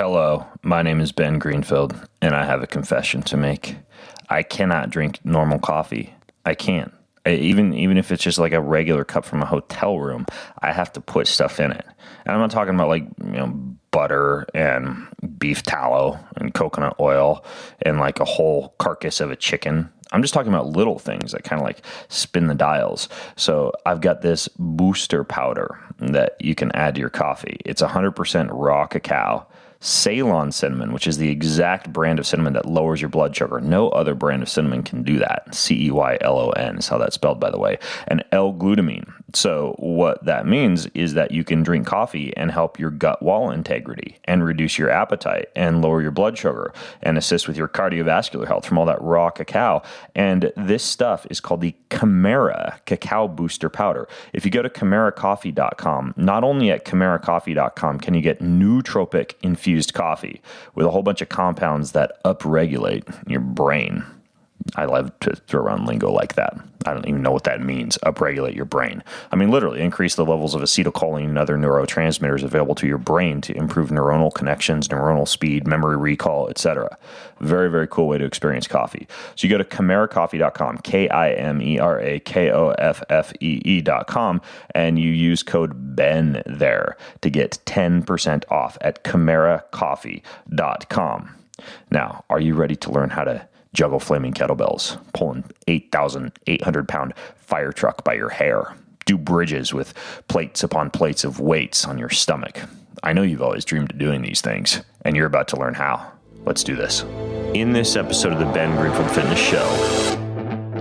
Hello, my name is Ben Greenfield, and I have a confession to make. I cannot drink normal coffee. I can't. Even if it's just like a regular cup from a hotel room, I have to put stuff in it. And I'm not talking about like, butter and beef tallow and coconut oil and like a whole carcass of a chicken. I'm just talking about little things that kind of like spin the dials. So I've got this booster powder that you can add to your coffee. It's 100% raw cacao, Ceylon cinnamon, which is the exact brand of cinnamon that lowers your blood sugar. No other brand of cinnamon can do that. Ceylon is how that's spelled, by the way. And L-glutamine. So what that means is that you can drink coffee and help your gut wall integrity and reduce your appetite and lower your blood sugar and assist with your cardiovascular health from all that raw cacao. And this stuff is called the Chimera Cacao Booster Powder. If you go to chimeracoffee.com, not only at chimeracoffee.com can you get nootropic infused coffee with a whole bunch of compounds that upregulate your brain. I love to throw around lingo like that. I don't even know what that means, upregulate your brain. I mean, literally increase the levels of acetylcholine and other neurotransmitters available to your brain to improve neuronal connections, neuronal speed, memory recall, etc. Very, very cool way to experience coffee. So you go to chimeracoffee.com, KIMERAKOFFEE.com, and you use code BEN there to get 10% off at chimeracoffee.com. Now, are you ready to learn how to juggle flaming kettlebells, pulling 8,800-pound fire truck by your hair, do bridges with plates upon plates of weights on your stomach? I know you've always dreamed of doing these things, and you're about to learn how. Let's do this. In this episode of the Ben Greenfield Fitness Show,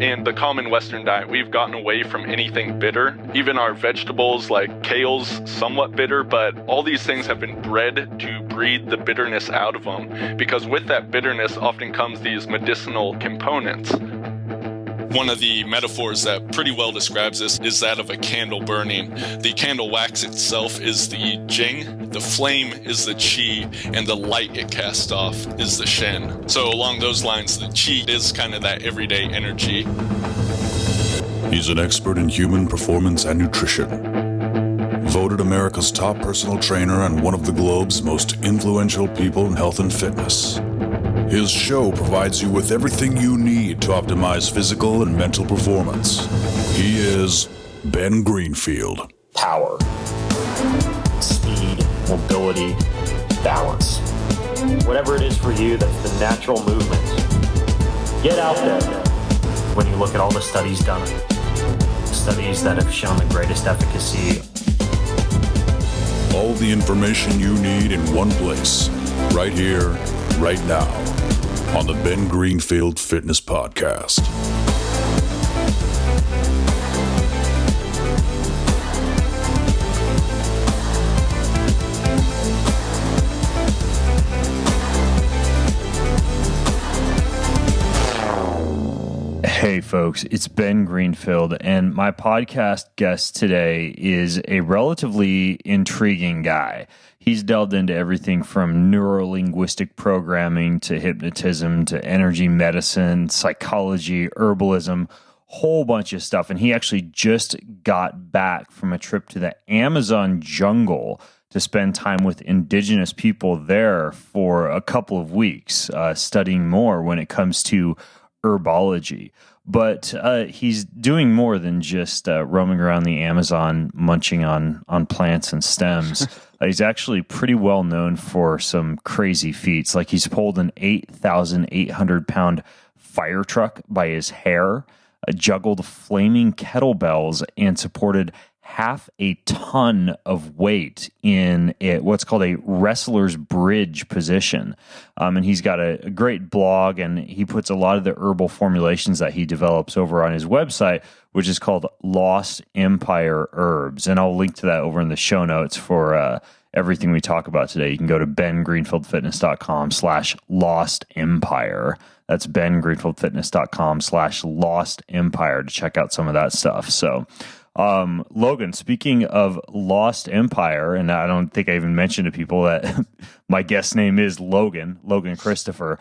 in the common Western diet, we've gotten away from anything bitter. Even our vegetables like kale's somewhat bitter, but all these things have been bred to breed the bitterness out of them, because with that bitterness often comes these medicinal components. One of the metaphors that pretty well describes this is that of a candle burning. The candle wax itself is the jing, the flame is the chi, and the light it casts off is the shen. So along those lines, the chi is kind of that everyday energy. He's an expert in human performance and nutrition. Voted America's top personal trainer and one of the globe's most influential people in health and fitness. His show provides you with everything you need to optimize physical and mental performance. He is Ben Greenfield. power, speed, mobility, balance. Whatever it is for you, that's the natural movement. Get out there. When you look at all the studies done, studies that have shown the greatest efficacy. All the information you need in one place, right here, right now, on the Ben Greenfield Fitness Podcast. Hey folks, it's Ben Greenfield, and my podcast guest today is a relatively intriguing guy. He's delved into everything from neurolinguistic programming to hypnotism to energy medicine, psychology, herbalism, whole bunch of stuff. And he actually just got back from a trip to the Amazon jungle to spend time with indigenous people there for a couple of weeks, studying more when it comes to herbology. But he's doing more than just roaming around the Amazon, munching on plants and stems. He's actually pretty well known for some crazy feats. Like he's pulled an 8,800-pound fire truck by his hair, juggled flaming kettlebells, and supported half a ton of weight in what's called a wrestler's bridge position. And he's got a great blog, and he puts a lot of the herbal formulations that he develops over on his website, which is called Lost Empire Herbs. And I'll link to that over in the show notes for everything we talk about today. You can go to bengreenfieldfitness.com/Lost Empire. That's bengreenfieldfitness.com/Lost Empire to check out some of that stuff. So, Logan, speaking of Lost Empire, and I don't think I even mentioned to people that my guest name is Logan Christopher.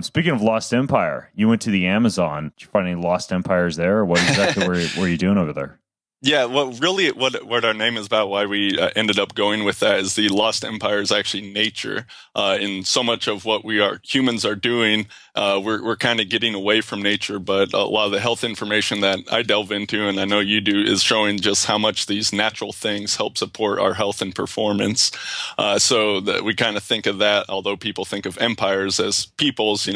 Speaking of Lost Empire, you went to the Amazon. Did you find any Lost Empires there, or what exactly were you doing over there? Yeah, what our name is about, why we ended up going with that, is the lost empire is actually nature. In so much of what humans are doing, we're kind of getting away from nature. But a lot of the health information that I delve into, and I know you do, is showing just how much these natural things help support our health and performance. So that we kind of think of that, although people think of empires as peoples,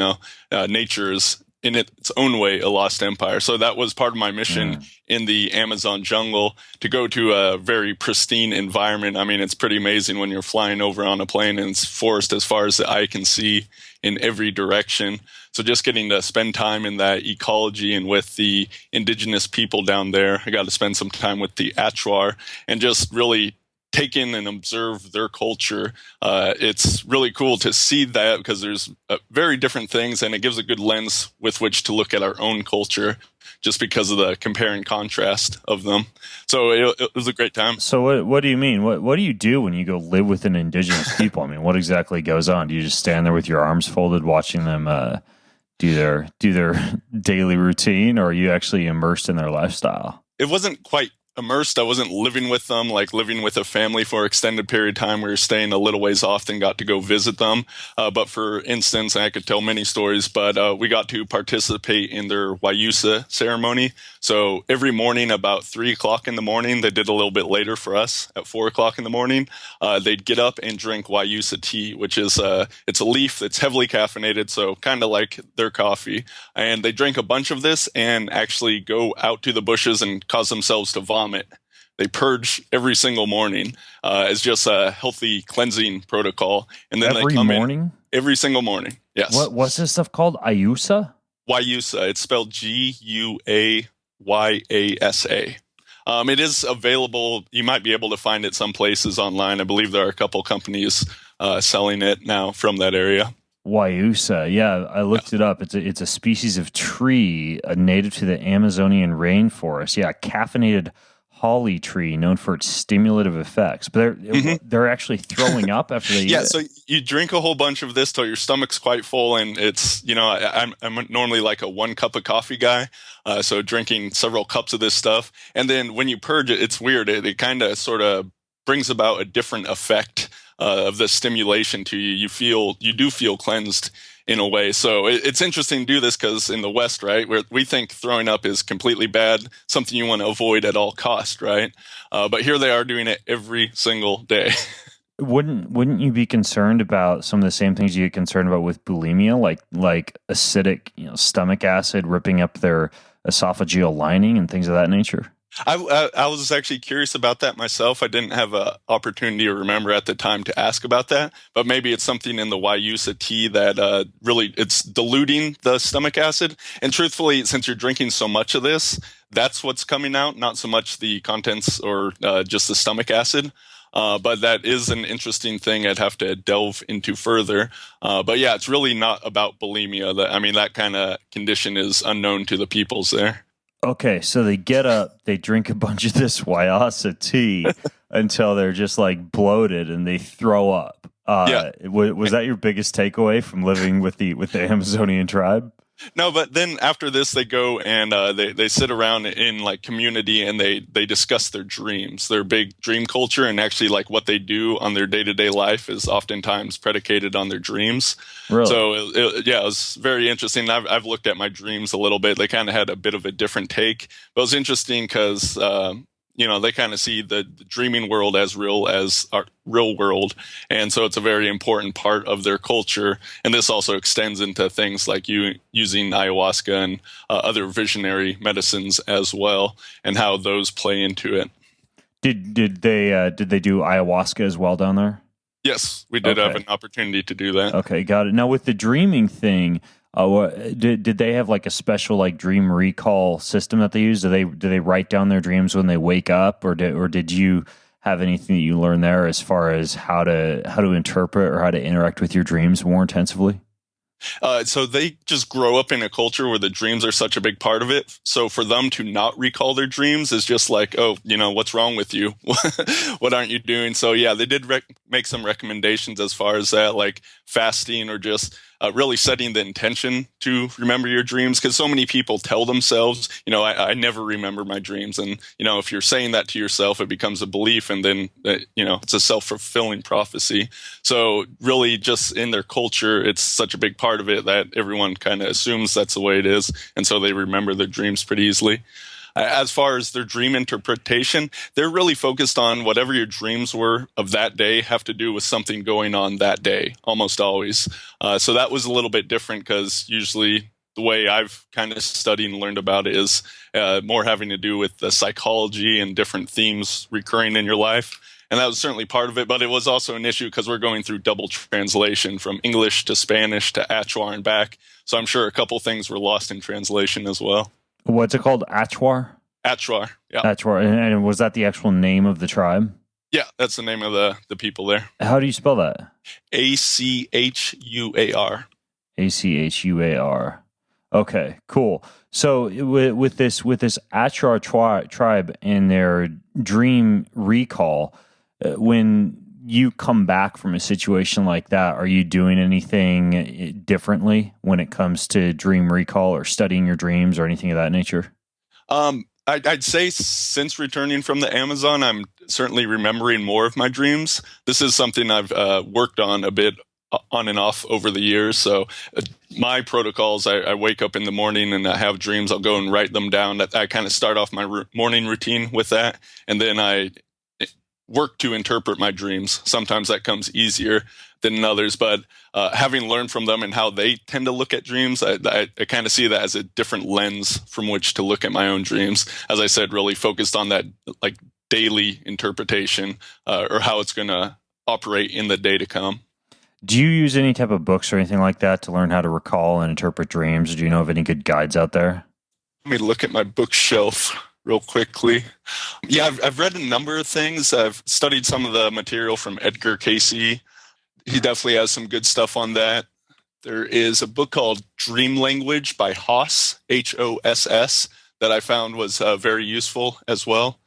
nature is in its own way a lost empire. So that was part of my mission in the Amazon jungle, to go to a very pristine environment. I mean, it's pretty amazing when you're flying over on a plane and it's forest as far as the eye can see in every direction. So just getting to spend time in that ecology and with the indigenous people down there. I got to spend some time with the Achuar and just really take in and observe their culture. It's really cool to see that, because there's very different things, and it gives a good lens with which to look at our own culture, just because of the compare and contrast of them. So it was a great time. So what do you mean? What do you do when you go live with an indigenous people? I mean, what exactly goes on? Do you just stand there with your arms folded, watching them do their daily routine, or are you actually immersed in their lifestyle? It wasn't quite immersed. I wasn't living with them, like living with a family for an extended period of time. We were staying a little ways off and got to go visit them. But for instance, I could tell many stories, but we got to participate in their Wayusa ceremony. So every morning about 3 o'clock in the morning, they did a little bit later for us at 4 o'clock in the morning. They'd get up and drink Wayusa tea, which is it's a leaf that's heavily caffeinated, so kind of like their coffee. And they drink a bunch of this and actually go out to the bushes and cause themselves to vomit. They purge every single morning as just a healthy cleansing protocol. And then every they come morning? in every single morning. Yes. What's this stuff called? Ayusa? Wayusa. It's spelled Guayasa. It is available. You might be able to find it some places online. I believe there are a couple companies selling it now from that area. Wayusa, yeah, I looked it up. It's a species of tree native to the Amazonian rainforest. Yeah, caffeinated holly tree known for its stimulative effects. But they're actually throwing up after they eat it. So you drink a whole bunch of this till your stomach's quite full, and it's I'm normally like a 1 cup of coffee guy, so drinking several cups of this stuff, and then when you purge it, it's weird. It kind of sort of brings about a different effect of the stimulation to you. You do feel cleansed in a way. So it's interesting to do this, because in the West, right, where we think throwing up is completely bad, something you want to avoid at all cost, right? But here they are doing it every single day. Wouldn't you be concerned about some of the same things you get concerned about with bulimia, like acidic, stomach acid ripping up their esophageal lining and things of that nature? I was actually curious about that myself. I didn't have an opportunity or remember at the time to ask about that, but maybe it's something in the Wayusa tea that really it's diluting the stomach acid. And truthfully, since you're drinking so much of this, that's what's coming out, not so much the contents or just the stomach acid. But that is an interesting thing I'd have to delve into further. But yeah, it's really not about bulimia. That kind of condition is unknown to the peoples there. Okay, so they get up, they drink a bunch of this Wayusa tea until they're just like bloated and they throw up. Was that your biggest takeaway from living with the Amazonian tribe? No, but then after this, they go and they sit around in like community and they discuss their dreams, their big dream culture, and actually like what they do on their day-to-day life is oftentimes predicated on their dreams. Really? So it was very interesting. I've looked at my dreams a little bit. They kind of had a bit of a different take, but it was interesting because they kind of see the dreaming world as real as our real world. And so it's a very important part of their culture. And this also extends into things like using ayahuasca and other visionary medicines as well, and how those play into it. Did they do ayahuasca as well down there? Yes, we did have an opportunity to do that. Okay, got it. Now with the dreaming thing, did they have like a special like dream recall system that they use? Do they write down their dreams when they wake up, or did you have anything that you learned there as far as how to interpret or how to interact with your dreams more intensively? So they just grow up in a culture where the dreams are such a big part of it. So for them to not recall their dreams is just like, oh, what's wrong with you? What aren't you doing? So yeah, they did make some recommendations as far as that, like fasting or just really setting the intention to remember your dreams. Because so many people tell themselves, I never remember my dreams. And, if you're saying that to yourself, it becomes a belief, and then, it's a self-fulfilling prophecy. So really just in their culture, it's such a big part of it that everyone kind of assumes that's the way it is. And so they remember their dreams pretty easily. As far as their dream interpretation, they're really focused on whatever your dreams were of that day have to do with something going on that day, almost always. So that was a little bit different because usually the way I've kind of studied and learned about it is more having to do with the psychology and different themes recurring in your life. And that was certainly part of it, but it was also an issue because we're going through double translation from English to Spanish to Achwar and back. So I'm sure a couple things were lost in translation as well. What's it called? Achwar? Achwar, yeah. Achwar. And was that the actual name of the tribe? Yeah, that's the name of the people there. How do you spell that? Achuar. Achuar. Okay, cool. So with this Achwar tribe and their dream recall, when you come back from a situation like that, are you doing anything differently when it comes to dream recall or studying your dreams or anything of that nature? I'd say since returning from the Amazon, I'm certainly remembering more of my dreams. This is something I've worked on a bit on and off over the years. So my protocols, I wake up in the morning and I have dreams. I'll go and write them down. I kind of start off my morning routine with that. And then I work to interpret my dreams. Sometimes that comes easier than others, but having learned from them and how they tend to look at dreams, I kind of see that as a different lens from which to look at my own dreams. As I said, really focused on that like daily interpretation or how it's going to operate in the day to come. Do you use any type of books or anything like that to learn how to recall and interpret dreams? Do you know of any good guides out there? Let me look at my bookshelf real quickly. Yeah, I've read a number of things. I've studied some of the material from Edgar Cayce. He definitely has some good stuff on that. There is a book called Dream Language by Hoss, Hoss, that I found was very useful as well.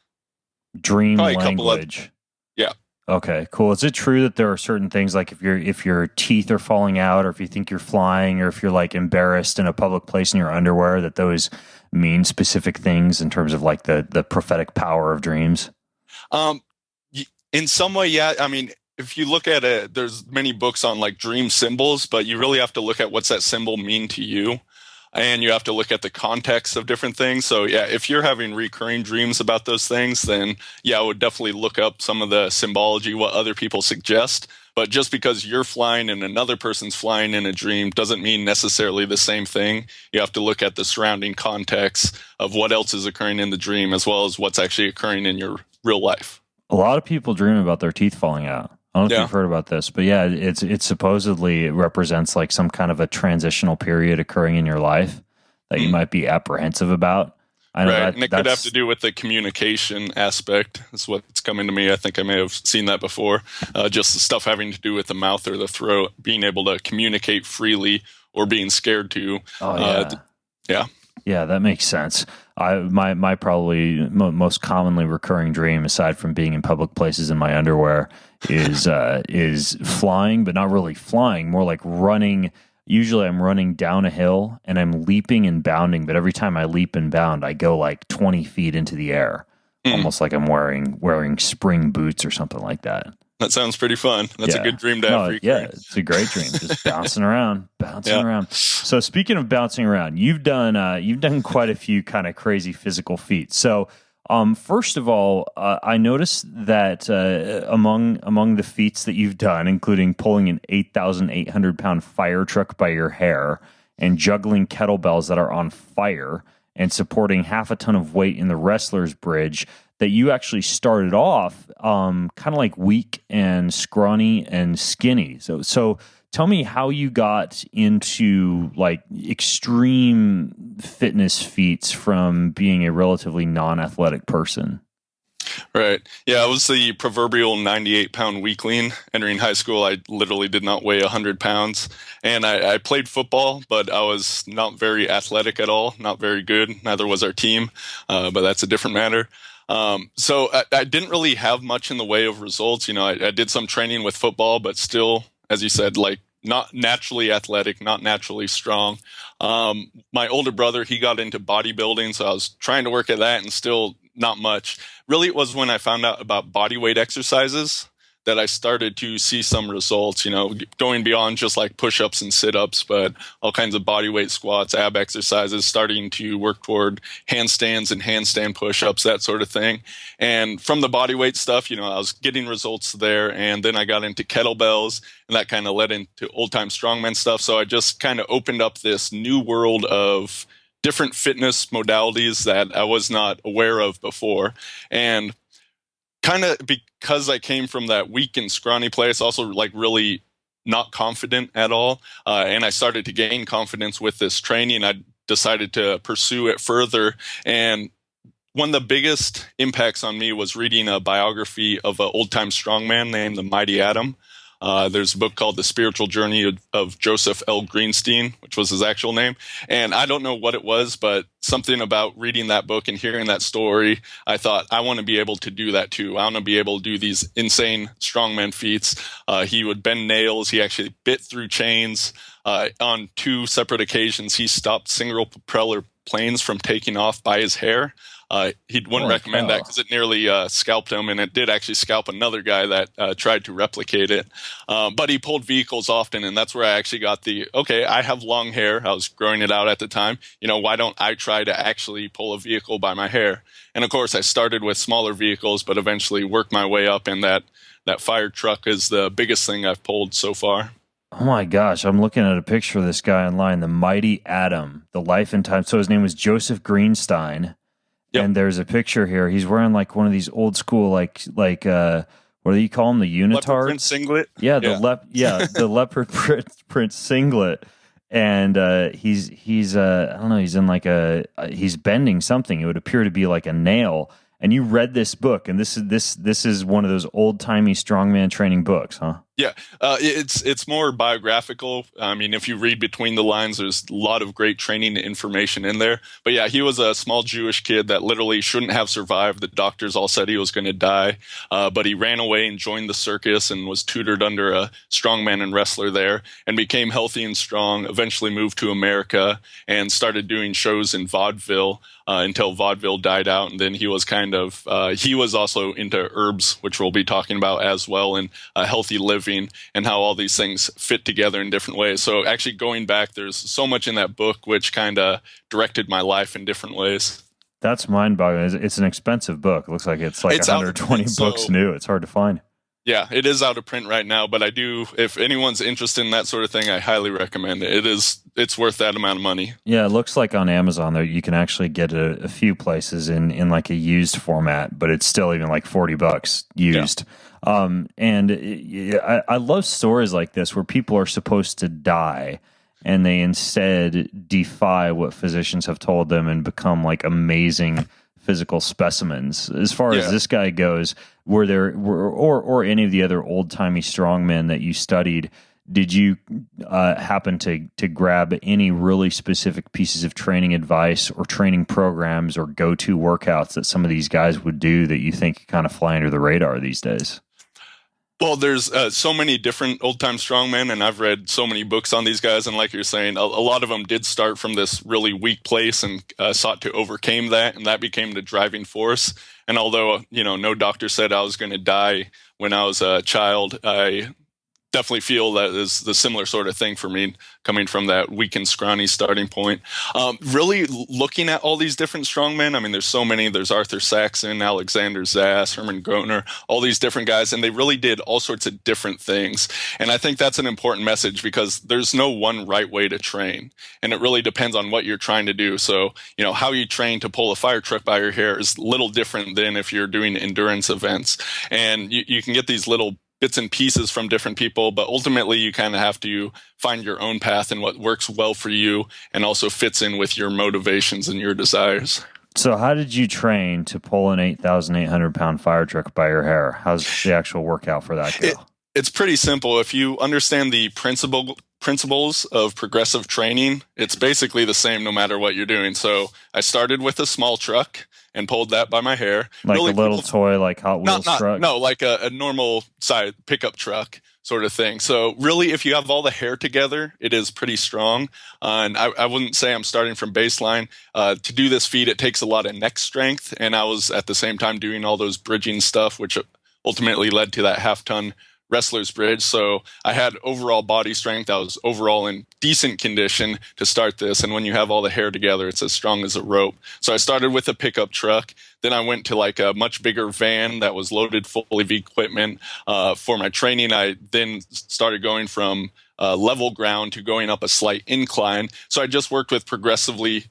Dream language. Yeah. Okay, cool. Is it true that there are certain things like if your teeth are falling out, or if you think you're flying, or if you're like embarrassed in a public place in your underwear, that those mean specific things in terms of like the prophetic power of dreams? In some way, yeah. I mean, if you look at it, there's many books on like dream symbols, but you really have to look at what's that symbol mean to you. And you have to look at the context of different things. So yeah, if you're having recurring dreams about those things, then yeah, I would definitely look up some of the symbology, what other people suggest. But just because you're flying and another person's flying in a dream doesn't mean necessarily the same thing. You have to look at the surrounding context of what else is occurring in the dream as well as what's actually occurring in your real life. A lot of people dream about their teeth falling out. I don't know if you've heard about this, but yeah, it supposedly represents like some kind of a transitional period occurring in your life that you might be apprehensive about. I know right, and it could have to do with the communication aspect. That's what's coming to me. I think I may have seen that before. Just the stuff having to do with the mouth or the throat, being able to communicate freely or being scared to. Oh, yeah. Yeah. Yeah, that makes sense. My probably most commonly recurring dream, aside from being in public places in my underwear, is flying, but not really flying, more like running. Usually I'm running down a hill and I'm leaping and bounding, but every time I leap and bound, I go like 20 feet into the air, almost like I'm wearing spring boots or something like that. That sounds pretty fun. That's a good dream to have. Yeah, it's a great dream. Just bouncing around. So speaking of bouncing around, you've done quite a few kind of crazy physical feats. So first of all, I noticed that among the feats that you've done, including pulling an 8,800 pound fire truck by your hair and juggling kettlebells that are on fire and supporting half a ton of weight in the wrestler's bridge, that you actually started off kind of like weak and scrawny and skinny. So tell me how you got into like extreme fitness feats from being a relatively non-athletic person. Right. Yeah, I was the proverbial 98-pound weakling. Entering high school, I literally did not weigh 100 pounds. And I played football, but I was not very athletic at all, not very good. Neither was our team, but that's a different matter. So I didn't really have much in the way of results. You know, I did some training with football, but still, as you said, like not naturally athletic, not naturally strong. My older brother, he got into bodybuilding, so I was trying to work at that and still not much. Really, it was when I found out about body weight exercises that I started to see some results, you know, going beyond just like push-ups and sit-ups, but all kinds of body weight squats, ab exercises, starting to work toward handstands and handstand push-ups, that sort of thing. And from the body weight stuff, you know, I was getting results there. And then I got into kettlebells, and that kind of led into old-time strongman stuff. So I just kind of opened up this new world of different fitness modalities that I was not aware of before. And kind of because I came from that weak and scrawny place, also like really not confident at all. And I started to gain confidence with this training. I decided to pursue it further. And one of the biggest impacts on me was reading a biography of an old-time strongman named the Mighty Atom. There's a book called The Spiritual Journey of Joseph L. Greenstein, which was his actual name. And I don't know what it was, but something about reading that book and hearing that story, I thought, I want to be able to do that too. I want to be able to do these insane strongman feats. He would bend nails. He actually bit through chains. On 2 separate occasions, he stopped single propeller planes from taking off by his hair. He wouldn't recommend that because it nearly scalped him, and it did actually scalp another guy that tried to replicate it. But he pulled vehicles often, and that's where I actually got okay, I have long hair. I was growing it out at the time. You know, why don't I try to actually pull a vehicle by my hair? And of course, I started with smaller vehicles, but eventually worked my way up, and that firetruck is the biggest thing I've pulled so far. Oh my gosh, I'm looking at a picture of this guy online, the Mighty Atom, the life and time. So his name was Joseph Greenstein. Yep. And there's a picture here. He's wearing like one of these old school, like what do you call them? The unitards? Leopard print singlet? Yeah, the leopard print singlet. And he's I don't know, he's in like he's bending something. It would appear to be like a nail. And you read this book, and this is one of those old-timey strongman training books, huh? Yeah, it's more biographical. I mean, if you read between the lines, there's a lot of great training information in there. But yeah, he was a small Jewish kid that literally shouldn't have survived. The doctors all said he was going to die, but he ran away and joined the circus and was tutored under a strongman and wrestler there, and became healthy and strong. Eventually moved to America and started doing shows in vaudeville until vaudeville died out. And then he was he was also into herbs, which we'll be talking about as well, and healthy living, and how all these things fit together in different ways. So actually going back, there's so much in that book which kind of directed my life in different ways. That's mind-boggling. It's an expensive book. It looks like it's 120 books new. It's hard to find. Yeah, it is out of print right now, but if anyone's interested in that sort of thing, I highly recommend it. It's worth that amount of money. Yeah, it looks like on Amazon there you can actually get a few places in like a used format, but it's still even like $40 used. Yeah. I love stories like this where people are supposed to die and they instead defy what physicians have told them and become like amazing physical specimens. As far as this guy goes, or any of the other old-timey strongmen that you studied, did you happen to grab any really specific pieces of training advice or training programs or go-to workouts that some of these guys would do that you think kind of fly under the radar these days? Well, there's so many different old-time strongmen, and I've read so many books on these guys. And like you're saying, a lot of them did start from this really weak place and sought to overcome that, and that became the driving force. And although, no doctor said I was going to die when I was a child, I definitely feel that is the similar sort of thing for me, coming from that weak and scrawny starting point. Really looking at all these different strongmen. I mean, there's so many. There's Arthur Saxon, Alexander Zass, Herman Groner, all these different guys, and they really did all sorts of different things. And I think that's an important message because there's no one right way to train, and it really depends on what you're trying to do. So, how you train to pull a fire truck by your hair is a little different than if you're doing endurance events. And you can get these little bits and pieces from different people, but ultimately you kind of have to find your own path and what works well for you and also fits in with your motivations and your desires. So how did you train to pull an 8,800 pound fire truck by your hair? How's the actual workout for that go? It's pretty simple. If you understand the principles of progressive training, it's basically the same no matter what you're doing. So I started with a small truck and pulled that by my hair. Like really a little toy, like Hot Wheels truck? No, like a normal size pickup truck sort of thing. So really, if you have all the hair together, it is pretty strong. And I wouldn't say I'm starting from baseline. To do this feat, it takes a lot of neck strength. And I was at the same time doing all those bridging stuff, which ultimately led to that half-ton wrestler's bridge. So I had overall body strength. I was overall in decent condition to start this. And when you have all the hair together, it's as strong as a rope. So I started with a pickup truck. Then I went to like a much bigger van that was loaded full of equipment. For my training, I then started going from level ground to going up a slight incline. So I just worked with progressively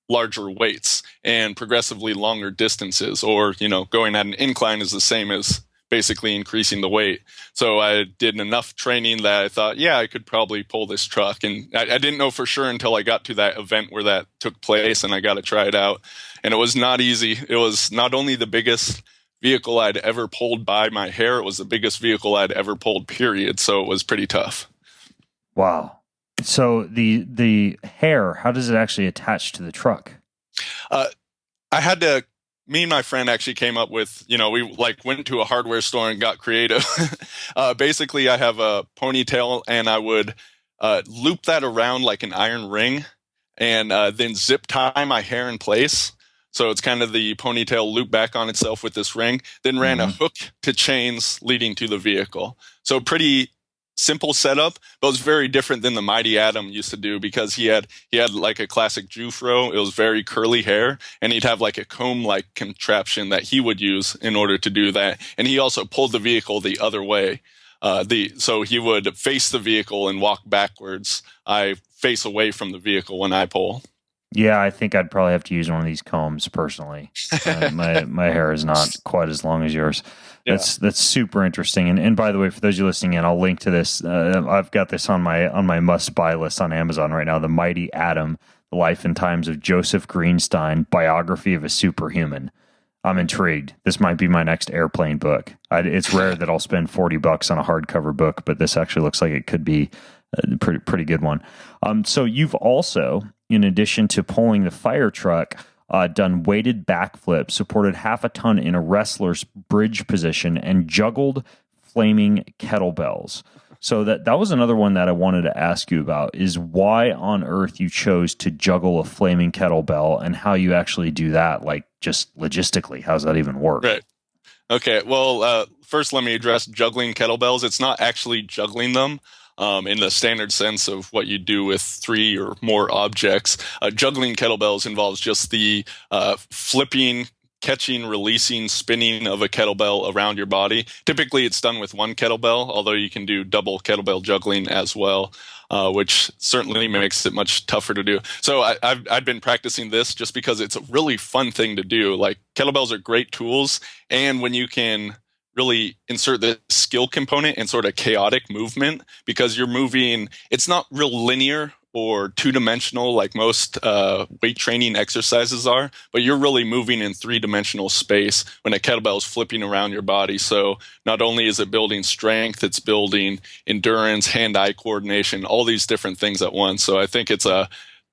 larger weights and progressively longer distances, or, going at an incline is the same as basically increasing the weight. So I did enough training that I thought, yeah, I could probably pull this truck. And I didn't know for sure until I got to that event where that took place, and I got to try it out. And it was not easy. It was not only the biggest vehicle I'd ever pulled by my hair, it was the biggest vehicle I'd ever pulled, period. So it was pretty tough. Wow. So the hair, how does it actually attach to the truck? Me and my friend actually came up with, we went to a hardware store and got creative. Basically, I have a ponytail, and I would loop that around like an iron ring, and then zip tie my hair in place. So it's kind of the ponytail loop back on itself with this ring. Then ran a hook to chains leading to the vehicle. So pretty simple setup, but it was very different than the Mighty Atom used to do, because he had like a classic Jufro. It was very curly hair, and he'd have like a comb-like contraption that he would use in order to do that. And he also pulled the vehicle the other way. So he would face the vehicle and walk backwards. I face away from the vehicle when I pull. Yeah, I think I'd probably have to use one of these combs personally. My hair is not quite as long as yours. Yeah. That's super interesting. And by the way, for those of you listening in, I'll link to this. I've got this on my must buy list on Amazon right now. The Mighty Atom: The Life and Times of Joseph Greenstein, Biography of a Superhuman. I'm intrigued. This might be my next airplane book. It's rare that I'll spend $40 on a hardcover book, but this actually looks like it could be a pretty good one. So you've also, in addition to pulling the fire truck, done weighted backflips, supported half a ton in a wrestler's bridge position, and juggled flaming kettlebells. So that was another one that I wanted to ask you about, is why on earth you chose to juggle a flaming kettlebell, and how you actually do that, like just logistically. How does that even work? Right. Okay. Well, first let me address juggling kettlebells. It's not actually juggling them in the standard sense of what you do with 3 or more objects. Juggling kettlebells involves just the flipping, catching, releasing, spinning of a kettlebell around your body. Typically, it's done with one kettlebell, although you can do double kettlebell juggling as well, which certainly makes it much tougher to do. So I've been practicing this just because it's a really fun thing to do. Like, kettlebells are great tools, and when you can really insert the skill component and sort of chaotic movement, because you're moving, it's not real linear or two-dimensional like most weight training exercises are, but you're really moving in three-dimensional space when a kettlebell is flipping around your body. So not only is it building strength, it's building endurance, hand-eye coordination, all these different things at once. So I think it's a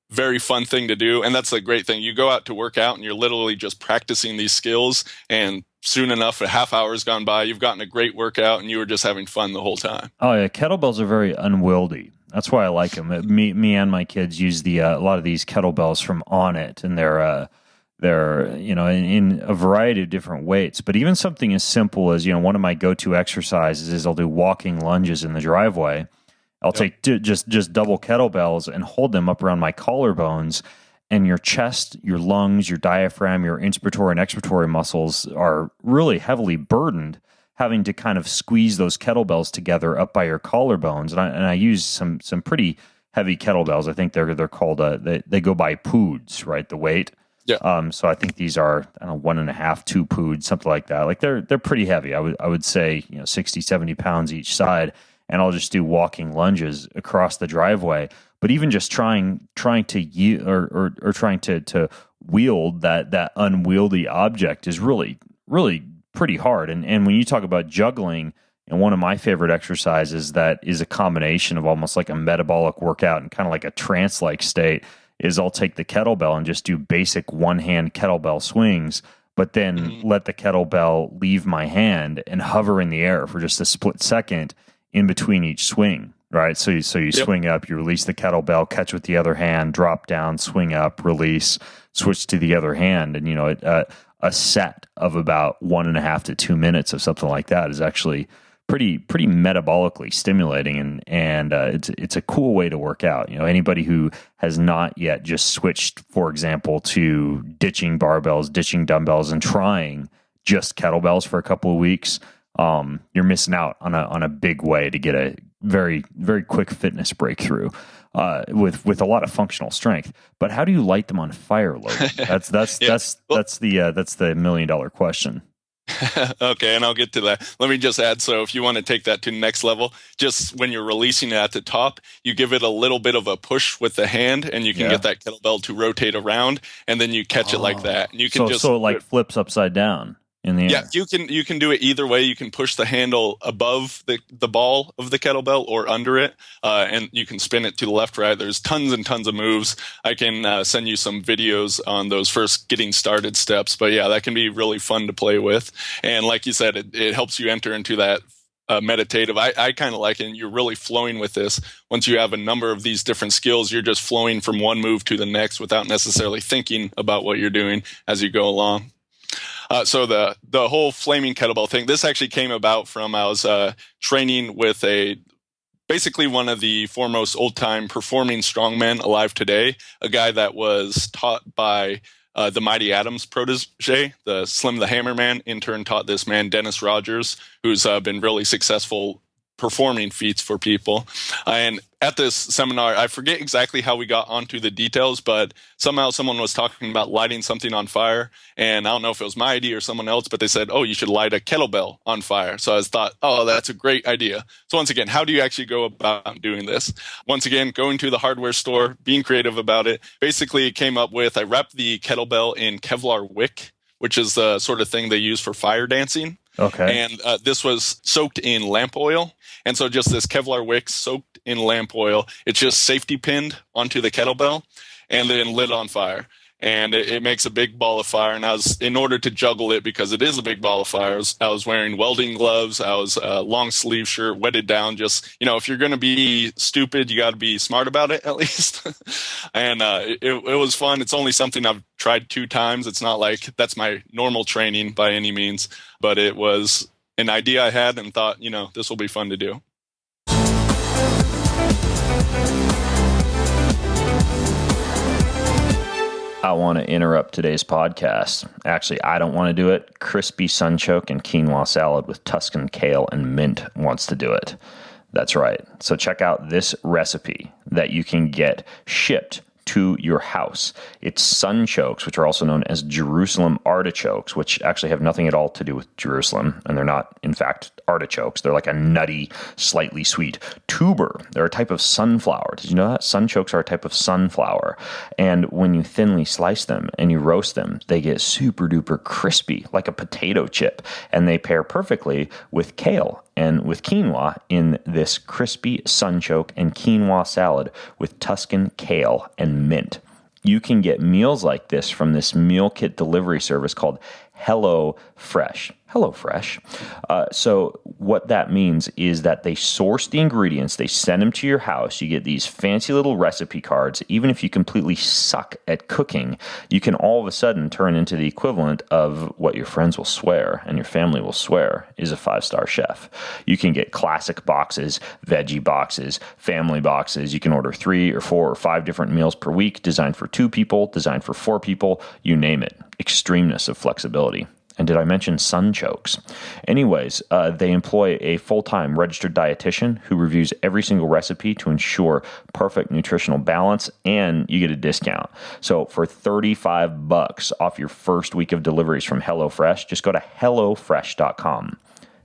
very fun thing to do. And that's the great thing. You go out to work out and you're literally just practicing these skills, and soon enough, a half hour's gone by, you've gotten a great workout, and you were just having fun the whole time. Oh yeah, kettlebells are very unwieldy. That's why I like them. Me and my kids use a lot of these kettlebells from Onnit, and they're in a variety of different weights. But even something as simple as, one of my go-to exercises is I'll do walking lunges in the driveway. I'll take just double kettlebells and hold them up around my collarbones, and your chest, your lungs, your diaphragm, your inspiratory and expiratory muscles are really heavily burdened, having to kind of squeeze those kettlebells together up by your collarbones. And I use some pretty heavy kettlebells. I think they're called they go by poods, right? The weight. Yeah. So I think these are 1.5, 2 poods, something like that. Like they're pretty heavy. I would say 60, 70 pounds each side. and I'll just do walking lunges across the driveway. But even just trying to wield that unwieldy object is really, really pretty hard. And when you talk about juggling, and one of my favorite exercises that is a combination of almost like a metabolic workout and kind of like a trance-like state is I'll take the kettlebell and just do basic one-hand kettlebell swings, but then let the kettlebell leave my hand and hover in the air for just a split second in between each swing, right? So you swing up, you release the kettlebell, catch with the other hand, drop down, swing up, release, switch to the other hand. And, a set of about 1.5 to 2 minutes of something like that is actually pretty metabolically stimulating, and it's a cool way to work out. Anybody who has not yet just switched, for example, to ditching barbells, ditching dumbbells, and trying just kettlebells for a couple of weeks, you're missing out on a big way to get a very, very quick fitness breakthrough with a lot of functional strength. But how do you light them on fire, Logan? That's the $1 million question. Okay, and I'll get to that. Let me just add, so if you want to take that to the next level, just when you're releasing it at the top, you give it a little bit of a push with the hand, and you can get that kettlebell to rotate around, and then you catch it like that. And you can so it like flips upside down in the air. Yeah, you can do it either way. You can push the handle above the ball of the kettlebell or under it, and you can spin it to the left, right. There's tons and tons of moves. I can send you some videos on those first getting started steps. But yeah, that can be really fun to play with. And like you said, it helps you enter into that meditative. I kind of like it. And you're really flowing with this. Once you have a number of these different skills, you're just flowing from one move to the next without necessarily thinking about what you're doing as you go along. So the whole flaming kettlebell thing, this actually came about from I was training with basically one of the foremost old-time performing strongmen alive today, a guy that was taught by the Mighty Adams protege, the Slim the Hammer Man. In turn, taught this man, Dennis Rogers, who's been really successful performing feats for people. And at this seminar, I forget exactly how we got onto the details, but somehow someone was talking about lighting something on fire. And I don't know if it was my idea or someone else, but they said, oh, you should light a kettlebell on fire. So I thought, oh, that's a great idea. So once again, how do you actually go about doing this? Once again, going to the hardware store, being creative about it. Basically, it came up with, I wrapped the kettlebell in Kevlar wick, which is the sort of thing they use for fire dancing. Okay. And this was soaked in lamp oil. And so just this Kevlar wick soaked in lamp oil, it's just safety pinned onto the kettlebell and then lit on fire. And it makes a big ball of fire. And in order to juggle it, because it is a big ball of fire, I was wearing welding gloves. I was a long sleeve shirt, wetted down. Just, if you're going to be stupid, you got to be smart about it at least. And it was fun. It's only something I've tried 2 times. It's not like that's my normal training by any means, but it was an idea I had and thought, this will be fun to do. I want to interrupt today's podcast. Actually, I don't want to do it. Crispy sunchoke and quinoa salad with Tuscan kale and mint wants to do it. That's right. So check out this recipe that you can get shipped to your house. It's sunchokes, which are also known as Jerusalem artichokes, which actually have nothing at all to do with Jerusalem, and they're not, in fact, artichokes. They're like a nutty, slightly sweet tuber. They're a type of sunflower. Did you know that? Sunchokes are a type of sunflower. And when you thinly slice them and you roast them, they get super duper crispy, like a potato chip, and they pair perfectly with kale and with quinoa in this crispy sunchoke and quinoa salad with Tuscan kale and mint. You can get meals like this from this meal kit delivery service called HelloFresh. HelloFresh. So what that means is that they source the ingredients, they send them to your house, you get these fancy little recipe cards. Even if you completely suck at cooking, you can all of a sudden turn into the equivalent of what your friends will swear and your family will swear is a 5-star chef. You can get classic boxes, veggie boxes, family boxes. You can order 3 or 4 or 5 different meals per week, designed for 2 people, designed for 4 people, you name it. Extremeness of flexibility. And did I mention sunchokes? Anyways, they employ a full-time registered dietitian who reviews every single recipe to ensure perfect nutritional balance, and you get a discount. So for $35 off your first week of deliveries from HelloFresh, just go to HelloFresh.com.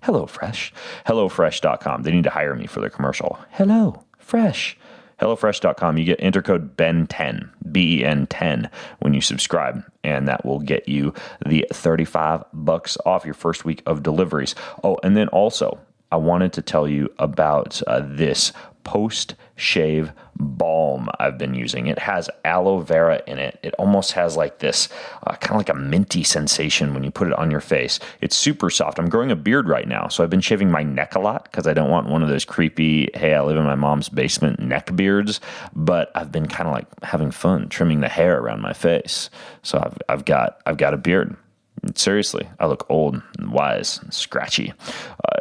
HelloFresh. HelloFresh.com. They need to hire me for their commercial. HelloFresh. HelloFresh.com. You get intercode BEN10, BEN10, when you subscribe, and that will get you the $35 off your first week of deliveries. Oh, and then also, I wanted to tell you about this post-shave balm I've been using. It has aloe vera in it. It almost has like this kind of like a minty sensation when you put it on your face. It's super soft. I'm growing a beard right now, so I've been shaving my neck a lot because I don't want one of those creepy, hey, I live in my mom's basement neck beards, but I've been kind of like having fun trimming the hair around my face. So I've got a beard. Seriously, I look old and wise and scratchy.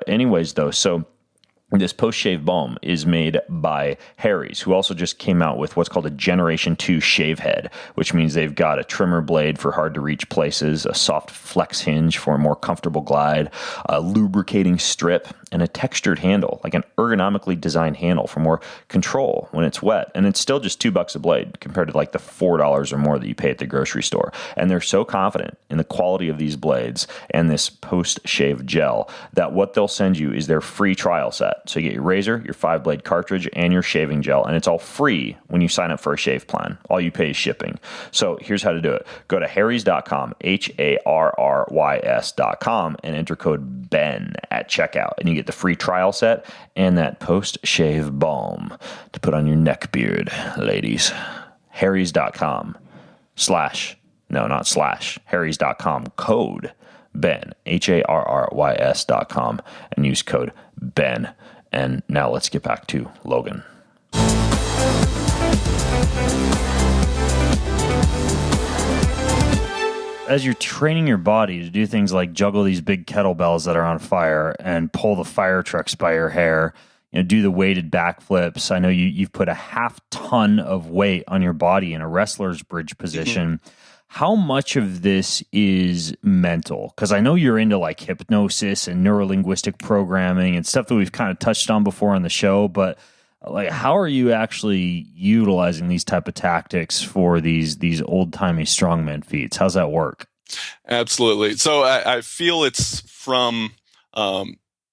Anyways, though, so this post-shave balm is made by Harry's, who also just came out with what's called a Generation 2 shave head, which means they've got a trimmer blade for hard-to-reach places, a soft flex hinge for a more comfortable glide, a lubricating strip, and a textured handle, like an ergonomically designed handle for more control when it's wet. And it's still just $2 a blade compared to like the $4 or more that you pay at the grocery store. And they're so confident in the quality of these blades and this post-shave gel that what they'll send you is their free trial set. So you get your razor, your 5-blade cartridge, and your shaving gel, and it's all free when you sign up for a shave plan. All you pay is shipping. So here's how to do it. Go to harrys.com, HARRYS.com, and enter code BEN at checkout, and you get the free trial set and that post-shave balm to put on your neck beard, ladies. harrys.com harrys.com, code BEN, HARRYS.com, and use code BEN. And now let's get back to Logan. As you're training your body to do things like juggle these big kettlebells that are on fire and pull the fire trucks by your hair, do the weighted backflips. I know you've put a half ton of weight on your body in a wrestler's bridge position. Mm-hmm. How much of this is mental? Because I know you're into like hypnosis and neurolinguistic programming and stuff that we've kind of touched on before on the show, but like, how are you actually utilizing these type of tactics for these old-timey strongman feats? How's that work? Absolutely. So I feel it's from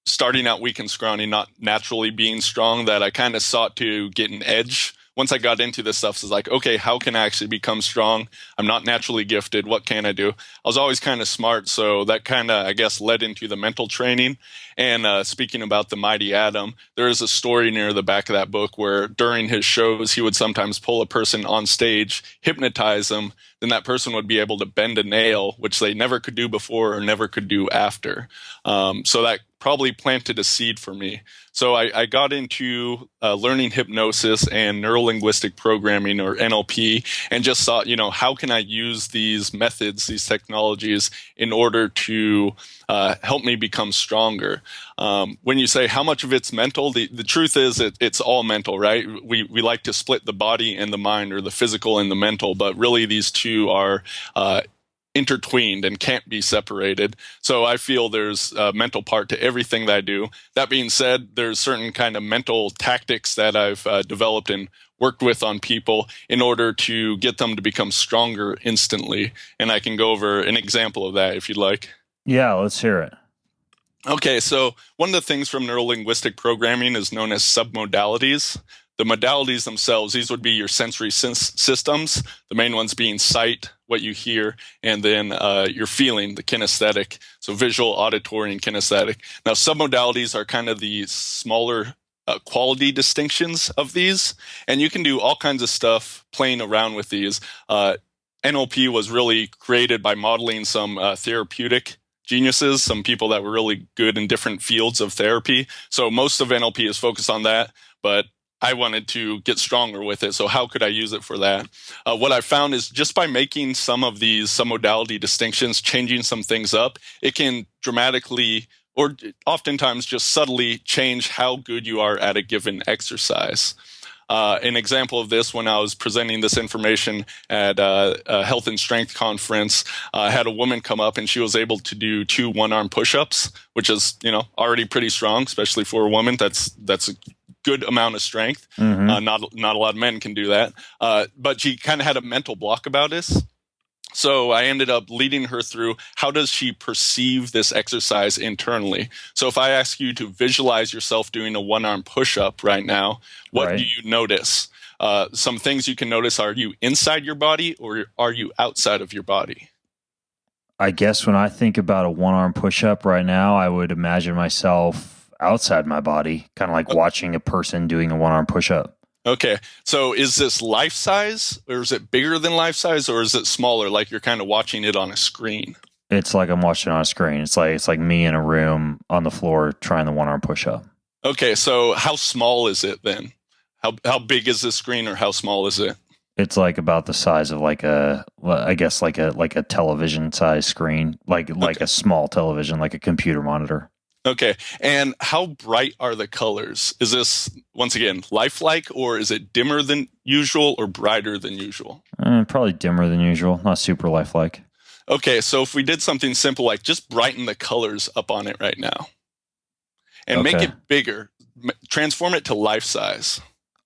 starting out weak and scrawny, not naturally being strong, that I kind of sought to get an edge. Once I got into this stuff, it's like, okay, how can I actually become strong? I'm not naturally gifted. What can I do? I was always kind of smart, so that kind of, I guess, led into the mental training. And speaking about the Mighty Atom, there is a story near the back of that book where during his shows, he would sometimes pull a person on stage, hypnotize them, then that person would be able to bend a nail, which they never could do before or never could do after. So that probably planted a seed for me. So I got into learning hypnosis and neurolinguistic programming, or NLP, and just thought, how can I use these methods, these technologies, in order to help me become stronger? When you say how much of it's mental, the truth is it's all mental, right? We like to split the body and the mind, or the physical and the mental, but really these two are intertwined and can't be separated. So I feel there's a mental part to everything that I do. That being said, there's certain kind of mental tactics that I've developed and worked with on people in order to get them to become stronger instantly. And I can go over an example of that if you'd like. Yeah, let's hear it. Okay, so one of the things from neurolinguistic programming is known as submodalities. The modalities themselves, these would be your sensory systems, the main ones being sight, what you hear, and then your feeling, the kinesthetic. So visual, auditory, and kinesthetic. Now, submodalities are kind of the smaller quality distinctions of these, and you can do all kinds of stuff playing around with these. NLP was really created by modeling some therapeutic geniuses, some people that were really good in different fields of therapy. So most of NLP is focused on that, but I wanted to get stronger with it. So how could I use it for that? What I found is just by making some of these submodality distinctions, changing some things up, it can dramatically, or oftentimes just subtly, change how good you are at a given exercise. An example of this, when I was presenting this information at a health and strength conference, I had a woman come up and she was able to do 2 one-arm push-ups, which is, already pretty strong, especially for a woman. That's a good amount of strength. Mm-hmm. Not a lot of men can do that. But she kind of had a mental block about this. So I ended up leading her through how does she perceive this exercise internally. So if I ask you to visualize yourself doing a one-arm push-up right now, what do you notice? Some things you can notice: are you inside your body or are you outside of your body? I guess when I think about a one-arm push-up right now, I would imagine myself outside my body, kind of like watching a person doing a one-arm push-up. Okay, so is this life size, or is it bigger than life size, or is it smaller, like you're kind of watching it on a screen? It's like I'm watching on a screen. It's like me in a room on the floor trying the one-arm push-up. Okay, so how small is it then? How big is the screen, or how small is it? It's like about the size of like a television size screen, like a small television, like a computer monitor. Okay, and how bright are the colors? Is this, once again, lifelike, or is it dimmer than usual or brighter than usual? Probably dimmer than usual, not super lifelike. Okay, so if we did something simple like just brighten the colors up on it right now and make it bigger, transform it to life size.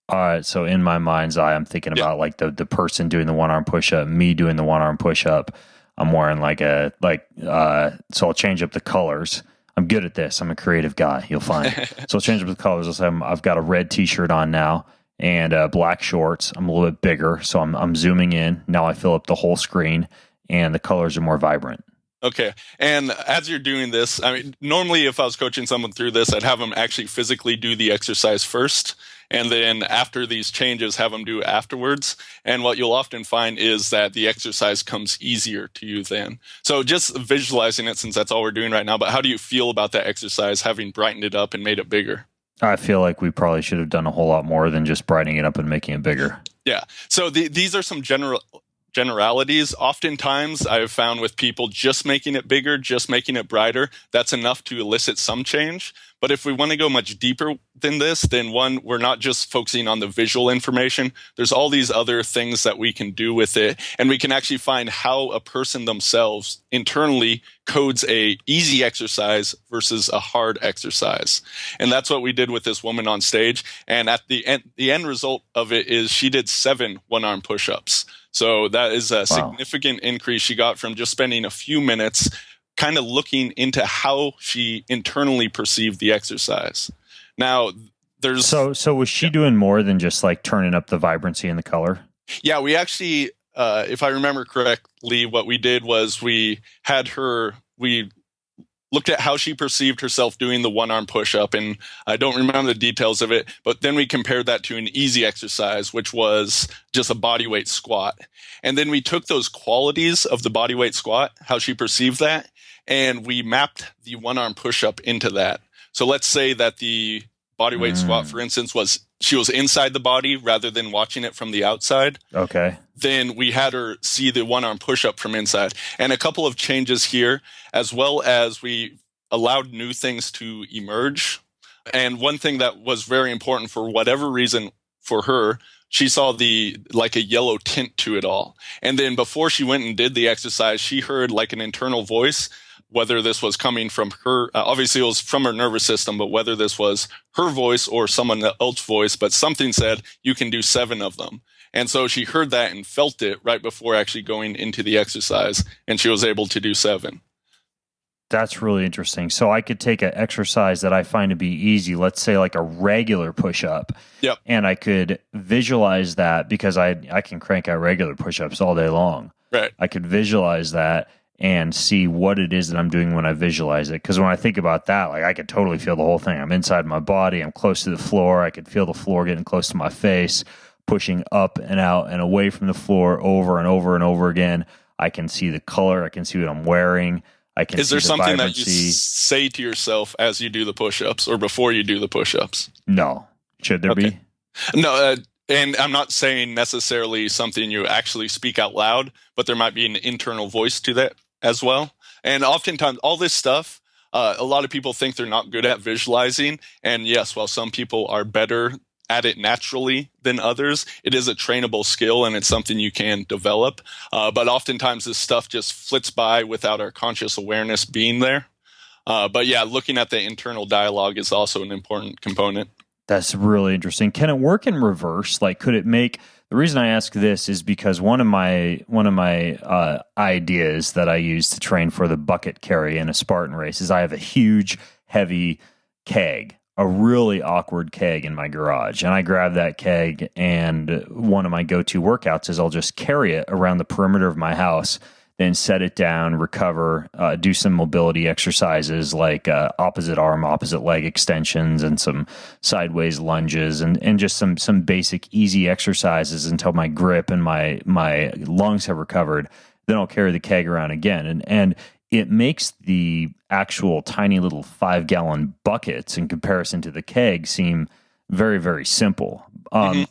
All right, so in my mind's eye, I'm thinking about like the person doing the one-arm push-up, me doing the one-arm push-up. I'm wearing so I'll change up the colors. I'm good at this. I'm a creative guy, you'll find. So I'll change up the colors. I'll say I've got a red t-shirt on now and black shorts. I'm a little bit bigger, so I'm zooming in. Now I fill up the whole screen, and the colors are more vibrant. Okay. And as you're doing this, I mean, normally if I was coaching someone through this, I'd have them actually physically do the exercise first. And then after these changes, have them do it afterwards. And what you'll often find is that the exercise comes easier to you then. So just visualizing it, since that's all we're doing right now, but how do you feel about that exercise, having brightened it up and made it bigger? I feel like we probably should have done a whole lot more than just brightening it up and making it bigger. Yeah. So these are some generalities. Oftentimes I've found with people just making it bigger, just making it brighter, that's enough to elicit some change. But if we want to go much deeper than this, then one, we're not just focusing on the visual information. There's all these other things that we can do with it. And we can actually find how a person themselves internally codes a easy exercise versus a hard exercise. And that's what we did with this woman on stage. And at the end result of it is she did 7 one-arm push-ups. So that is a significant increase she got from just spending a few minutes kind of looking into how she internally perceived the exercise. Now, there's... So was she doing more than just like turning up the vibrancy and the color? Yeah, we actually, if I remember correctly, what we did was we looked at how she perceived herself doing the one-arm push-up, and I don't remember the details of it, but then we compared that to an easy exercise, which was just a bodyweight squat. And then we took those qualities of the bodyweight squat, how she perceived that, and we mapped the one-arm push-up into that. So let's say that the bodyweight squat, for instance, she was inside the body rather than watching it from the outside. Okay. Then we had her see the one-arm push-up from inside. And a couple of changes here, as well as we allowed new things to emerge. And one thing that was very important for whatever reason for her, she saw like a yellow tint to it all. And then before she went and did the exercise, she heard like an internal voice, whether this was coming from her, obviously it was from her nervous system, but whether this was her voice or someone else's voice, but something said, you can do 7 of them. And so she heard that and felt it right before actually going into the exercise, and she was able to do 7. That's really interesting. So I could take an exercise that I find to be easy, let's say like a regular push-up, and I could visualize that because I can crank out regular push-ups all day long. Right. I could visualize that and see what it is that I'm doing when I visualize it. Because when I think about that, like I could totally feel the whole thing. I'm inside my body. I'm close to the floor. I could feel the floor getting close to my face, pushing up and out and away from the floor over and over and over again. I can see the color. I can see what I'm wearing. I can. Is there something vibrancy. That you say to yourself as you do the push-ups or before you do the push-ups? No. Should there be? No. And I'm not saying necessarily something you actually speak out loud, but there might be an internal voice to that as well. And oftentimes, all this stuff, a lot of people think they're not good at visualizing. And yes, while some people are better at it naturally than others, it is a trainable skill and it's something you can develop. But oftentimes, this stuff just flits by without our conscious awareness being there. But yeah, looking at the internal dialogue is also an important component. That's really interesting. Can it work in reverse? Like, could it make? The reason I ask this is because one of my ideas that I use to train for the bucket carry in a Spartan race is I have a huge, heavy keg, a really awkward keg in my garage, and I grab that keg, and one of my go-to workouts is I'll just carry it around the perimeter of my house, then set it down, recover, do some mobility exercises like opposite arm, opposite leg extensions, and some sideways lunges, and just some basic easy exercises until my grip and my lungs have recovered. Then I'll carry the keg around again, and it makes the actual tiny little 5-gallon buckets in comparison to the keg seem very, very simple.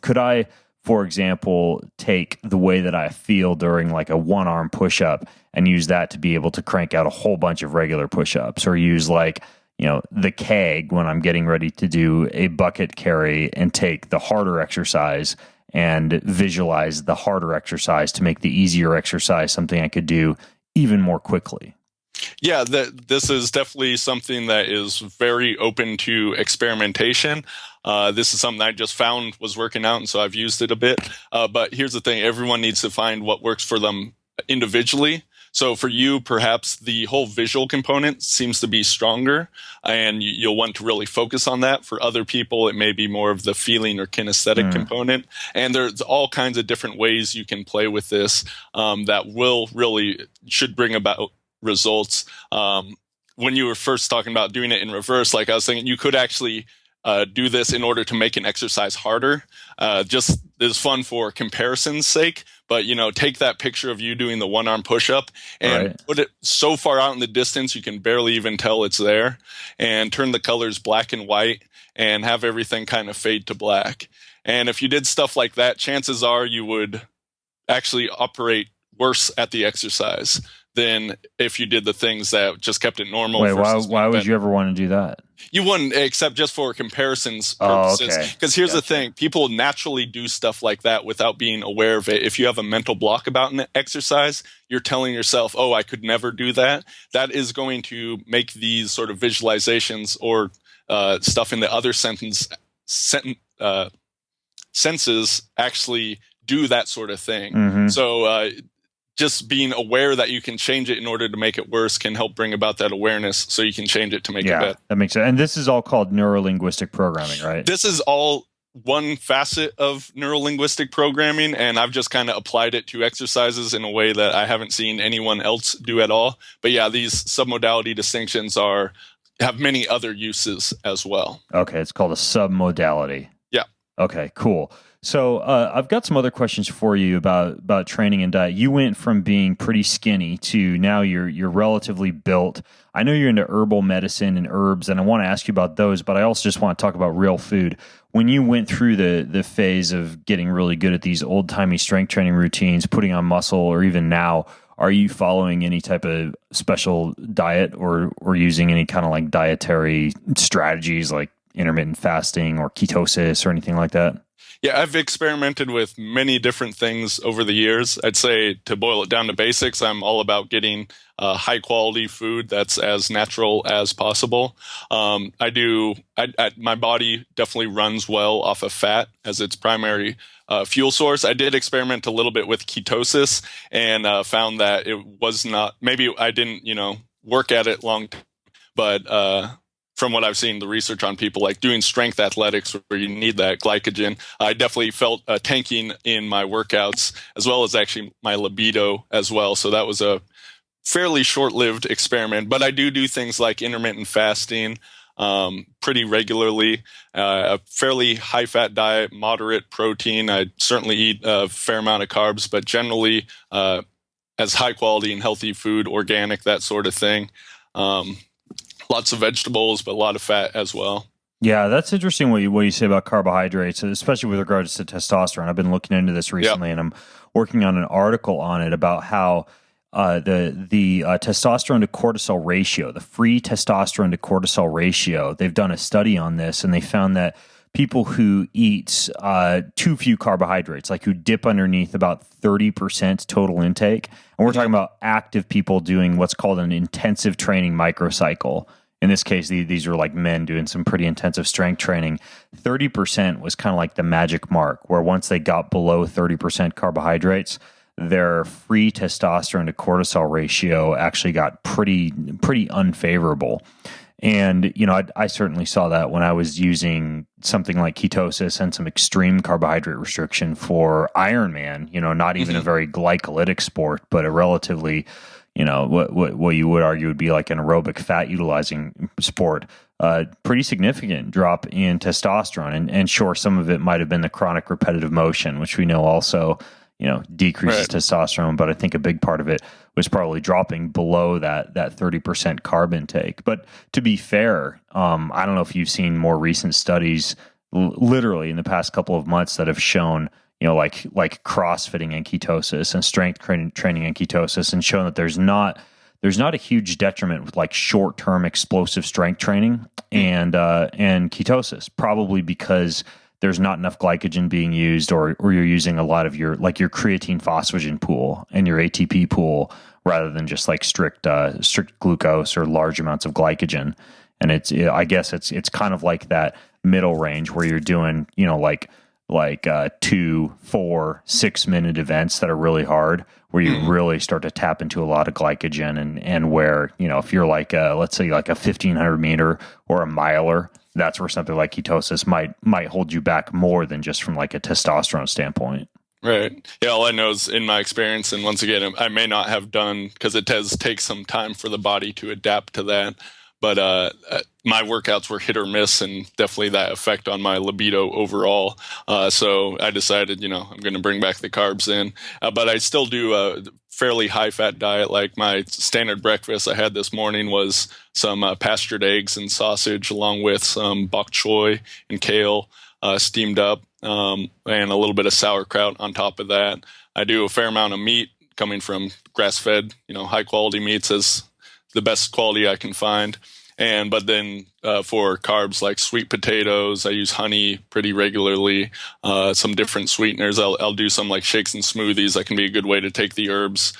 Could I, for example, take the way that I feel during like a one-arm push-up and use that to be able to crank out a whole bunch of regular push-ups, or use like, the keg when I'm getting ready to do a bucket carry and take the harder exercise and visualize the harder exercise to make the easier exercise something I could do even more quickly? Yeah, this is definitely something that is very open to experimentation. This is something I just found was working out, and so I've used it a bit. But here's the thing. Everyone needs to find what works for them individually. So for you, perhaps the whole visual component seems to be stronger, and you'll want to really focus on that. For other people, it may be more of the feeling or kinesthetic component. And there's all kinds of different ways you can play with this that should bring about results. When you were first talking about doing it in reverse, like I was thinking, you could actually do this in order to make an exercise harder. Just is fun for comparison's sake, but take that picture of you doing the one-arm push-up and put it so far out in the distance you can barely even tell it's there, and turn the colors black and white and have everything kind of fade to black. And if you did stuff like that, chances are you would actually operate worse at the exercise than if you did the things that just kept it normal. Wait, why would you ever want to do that? You wouldn't, except just for comparisons purposes. Because here's the thing. People naturally do stuff like that without being aware of it. If you have a mental block about an exercise, you're telling yourself, oh, I could never do that. That is going to make these sort of visualizations or stuff in the other senses actually do that sort of thing. Mm-hmm. So just being aware that you can change it in order to make it worse can help bring about that awareness, so you can change it to make it better. That makes sense. And this is all called neurolinguistic programming, right? This is all one facet of neurolinguistic programming, and I've just kind of applied it to exercises in a way that I haven't seen anyone else do at all. But yeah, these submodality distinctions have many other uses as well. Okay, it's called a submodality. Yeah. Okay, cool. So I've got some other questions for you about training and diet. You went from being pretty skinny to now you're relatively built. I know you're into herbal medicine and herbs, and I want to ask you about those, but I also just want to talk about real food. When you went through the phase of getting really good at these old-timey strength training routines, putting on muscle, or even now, are you following any type of special diet or using any kind of like dietary strategies like intermittent fasting or ketosis or anything like that? Yeah, I've experimented with many different things over the years. I'd say, to boil it down to basics, I'm all about getting high quality food that's as natural as possible. My body definitely runs well off of fat as its primary fuel source. I did experiment a little bit with ketosis and found that it was not, maybe I didn't, work at it long, but from what I've seen, the research on people like doing strength athletics where you need that glycogen, I definitely felt a tanking in my workouts, as well as actually my libido as well. So that was a fairly short-lived experiment. But I do things like intermittent fasting pretty regularly, a fairly high-fat diet, moderate protein. I certainly eat a fair amount of carbs, but generally as high-quality and healthy food, organic, that sort of thing. Lots of vegetables, but a lot of fat as well. Yeah, that's interesting what you say about carbohydrates, especially with regards to testosterone. I've been looking into this recently, and I'm working on an article on it about how the testosterone to cortisol ratio, the free testosterone to cortisol ratio, they've done a study on this, and they found that people who eat too few carbohydrates, like who dip underneath about 30% total intake, and we're talking about active people doing what's called an intensive training microcycle. in this case, these are like men doing some pretty intensive strength training. 30% was kind of like the magic mark, where once they got below 30% carbohydrates, their free testosterone to cortisol ratio actually got pretty unfavorable. And, I certainly saw that when I was using something like ketosis and some extreme carbohydrate restriction for Ironman, not even a very glycolytic sport, but a relatively, what you would argue would be like an aerobic fat utilizing sport. Pretty significant drop in testosterone. And sure, some of it might have been the chronic repetitive motion, which we know also, decreases testosterone. But I think a big part of it was probably dropping below that 30% carb intake. But to be fair, I don't know if you've seen more recent studies literally in the past couple of months that have shown, like CrossFitting and ketosis and strength training and ketosis, and shown that there's not a huge detriment with like short-term explosive strength training and ketosis, probably because there's not enough glycogen being used, or you're using a lot of your creatine phosphagen pool and your ATP pool rather than just like strict glucose or large amounts of glycogen. And I guess it's kind of like that middle range where you're doing, like 2, 4, 6 minute events that are really hard, where you really start to tap into a lot of glycogen, and where, if you're like let's say like a 1,500 meter or a miler, that's where something like ketosis might hold you back more than just from like a testosterone standpoint. Right. Yeah, all I know is in my experience, and once again, I may not have done, because it does take some time for the body to adapt to that. But my workouts were hit or miss, and definitely that effect on my libido overall. So I decided, I'm going to bring back the carbs in. But I still do a fairly high-fat diet. Like my standard breakfast I had this morning was some pastured eggs and sausage, along with some bok choy and kale steamed up, and a little bit of sauerkraut on top of that. I do a fair amount of meat coming from grass-fed, high-quality meats as the best quality I can find. But then for carbs like sweet potatoes, I use honey pretty regularly, some different sweeteners. I'll do some like shakes and smoothies. That can be a good way to take the herbs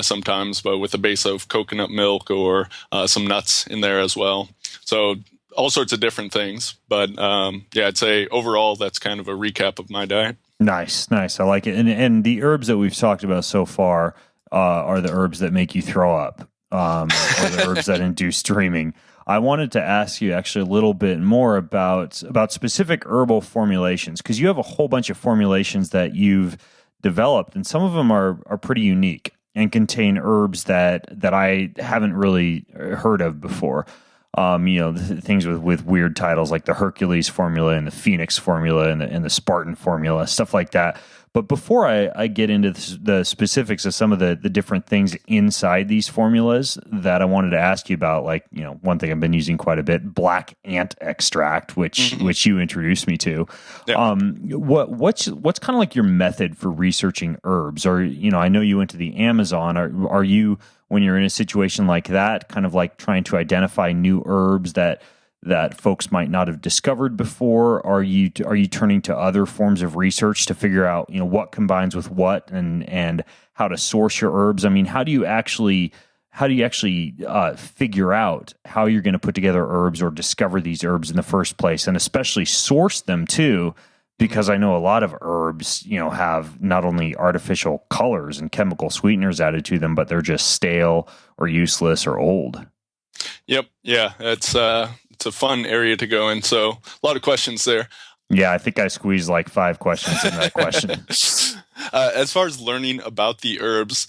sometimes, but with a base of coconut milk or some nuts in there as well. So all sorts of different things. But I'd say overall that's kind of a recap of my diet. Nice. I like it. And the herbs that we've talked about so far are the herbs that make you throw up. Or the herbs that induce streaming. I wanted to ask you actually a little bit more about specific herbal formulations, because you have a whole bunch of formulations that you've developed, and some of them are pretty unique and contain herbs that I haven't really heard of before. Things with weird titles like the Hercules formula and the Phoenix formula and the Spartan formula, stuff like that. But before I get into the specifics of some of the different things inside these formulas that I wanted to ask you about, like, one thing I've been using quite a bit, black ant extract, which you introduced me to. Yeah. What's kind of like your method for researching herbs? Or, I know you went to the Amazon. Are you, when you're in a situation like that, kind of like trying to identify new herbs that folks might not have discovered before? Are you turning to other forms of research to figure out, what combines with what and how to source your herbs? I mean, how do you actually figure out how you're going to put together herbs or discover these herbs in the first place, and especially source them too? Because I know a lot of herbs, have not only artificial colors and chemical sweeteners added to them, but they're just stale or useless or old. Yep. Yeah. It's a fun area to go in. So a lot of questions there. Yeah, I think I squeezed like 5 questions in that question. As far as learning about the herbs,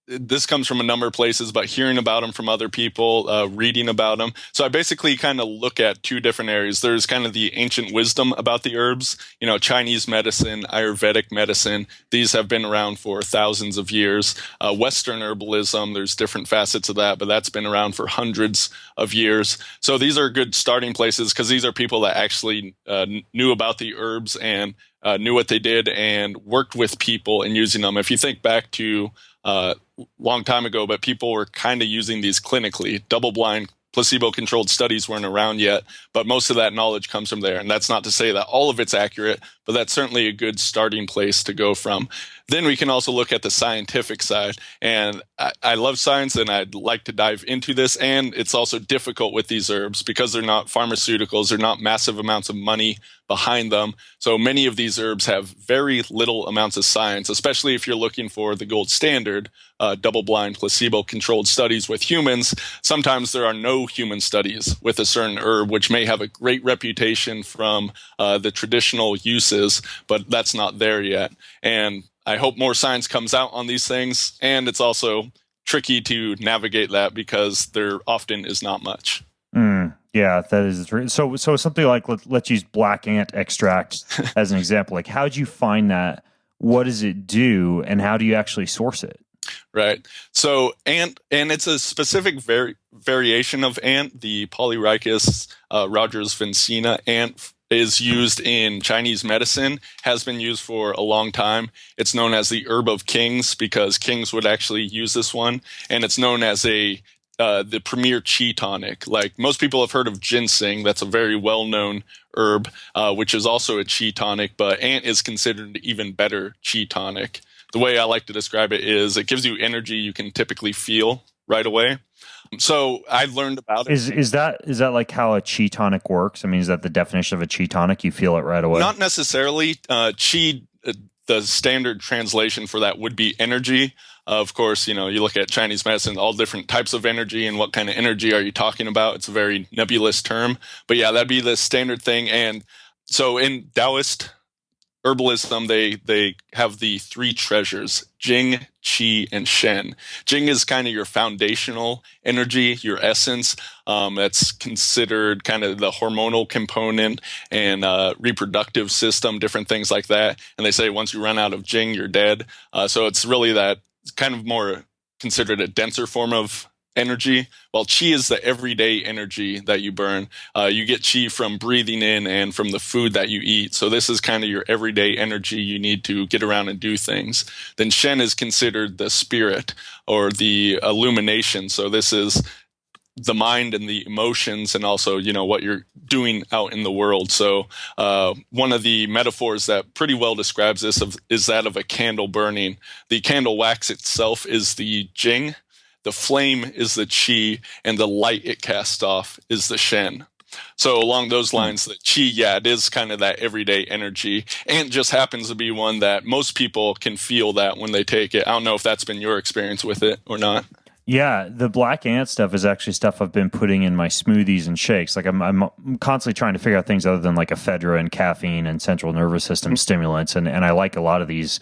this comes from a number of places, but hearing about them from other people, reading about them. So I basically kind of look at 2 different areas. There's kind of the ancient wisdom about the herbs, Chinese medicine, Ayurvedic medicine. These have been around for thousands of years. Western herbalism, there's different facets of that, but that's been around for hundreds of years. So these are good starting places, because these are people that actually knew about the herbs and knew what they did and worked with people in using them. If you think back to long time ago, but people were kind of using these clinically, double-blind placebo-controlled studies weren't around yet, but most of that knowledge comes from there. And that's not to say that all of it's accurate, but that's certainly a good starting place to go from. Then we can also look at the scientific side. And I love science, and I'd like to dive into this. And it's also difficult with these herbs because they're not pharmaceuticals. They're not massive amounts of money behind them. So many of these herbs have very little amounts of science, especially if you're looking for the gold standard, double-blind, placebo-controlled studies with humans. Sometimes there are no human studies with a certain herb, which may have a great reputation from the traditional uses, but that's not there yet. And I hope more science comes out on these things. And it's also tricky to navigate that because there often is not much. Yeah, that is true. So something like, let's use black ant extract as an example. Like, how'd you find that? What does it do? And how do you actually source it? Right. So ant, and it's a specific variation of ant, the Polyrhicus rogers vincina ant, is used in Chinese medicine, has been used for a long time. It's known as the herb of kings because kings would actually use this one. And it's known as the premier chi tonic. Like, most people have heard of ginseng. That's a very well-known herb, which is also a chi tonic, but ant is considered an even better chi tonic. The way I like to describe it is it gives you energy you can typically feel right away. So I learned about it. Is that like how a chi tonic works? I mean, is that the definition of a chi tonic? You feel it right away? Not necessarily. Chi, the standard translation for that would be energy. Of course, you look at Chinese medicine, all different types of energy, and what kind of energy are you talking about? It's a very nebulous term. But yeah, that'd be the standard thing. And so in Taoist herbalism, they have the three treasures: Jing, Qi, and Shen. Jing is kind of your foundational energy, your essence. That's considered kind of the hormonal component and reproductive system, different things like that. And they say once you run out of Jing, you're dead. So it's really that kind of more considered a denser form of energy, while Qi is the everyday energy that you burn. You get Qi from breathing in and from the food that you eat. So this is kind of your everyday energy you need to get around and do things. Then Shen is considered the spirit or the illumination. So this is the mind and the emotions, and also, what you're doing out in the world. So one of the metaphors that pretty well describes this is that of a candle burning. The candle wax itself is the Jing, the flame is the Qi, and the light it casts off is the Shen. So along those lines, the Qi, it is kind of that everyday energy, and just happens to be one that most people can feel that when they take it. I don't know if that's been your experience with it or not. Yeah, the black ant stuff is actually stuff I've been putting in my smoothies and shakes. Like, I'm constantly trying to figure out things other than like ephedra and caffeine and central nervous system stimulants, and I like a lot of these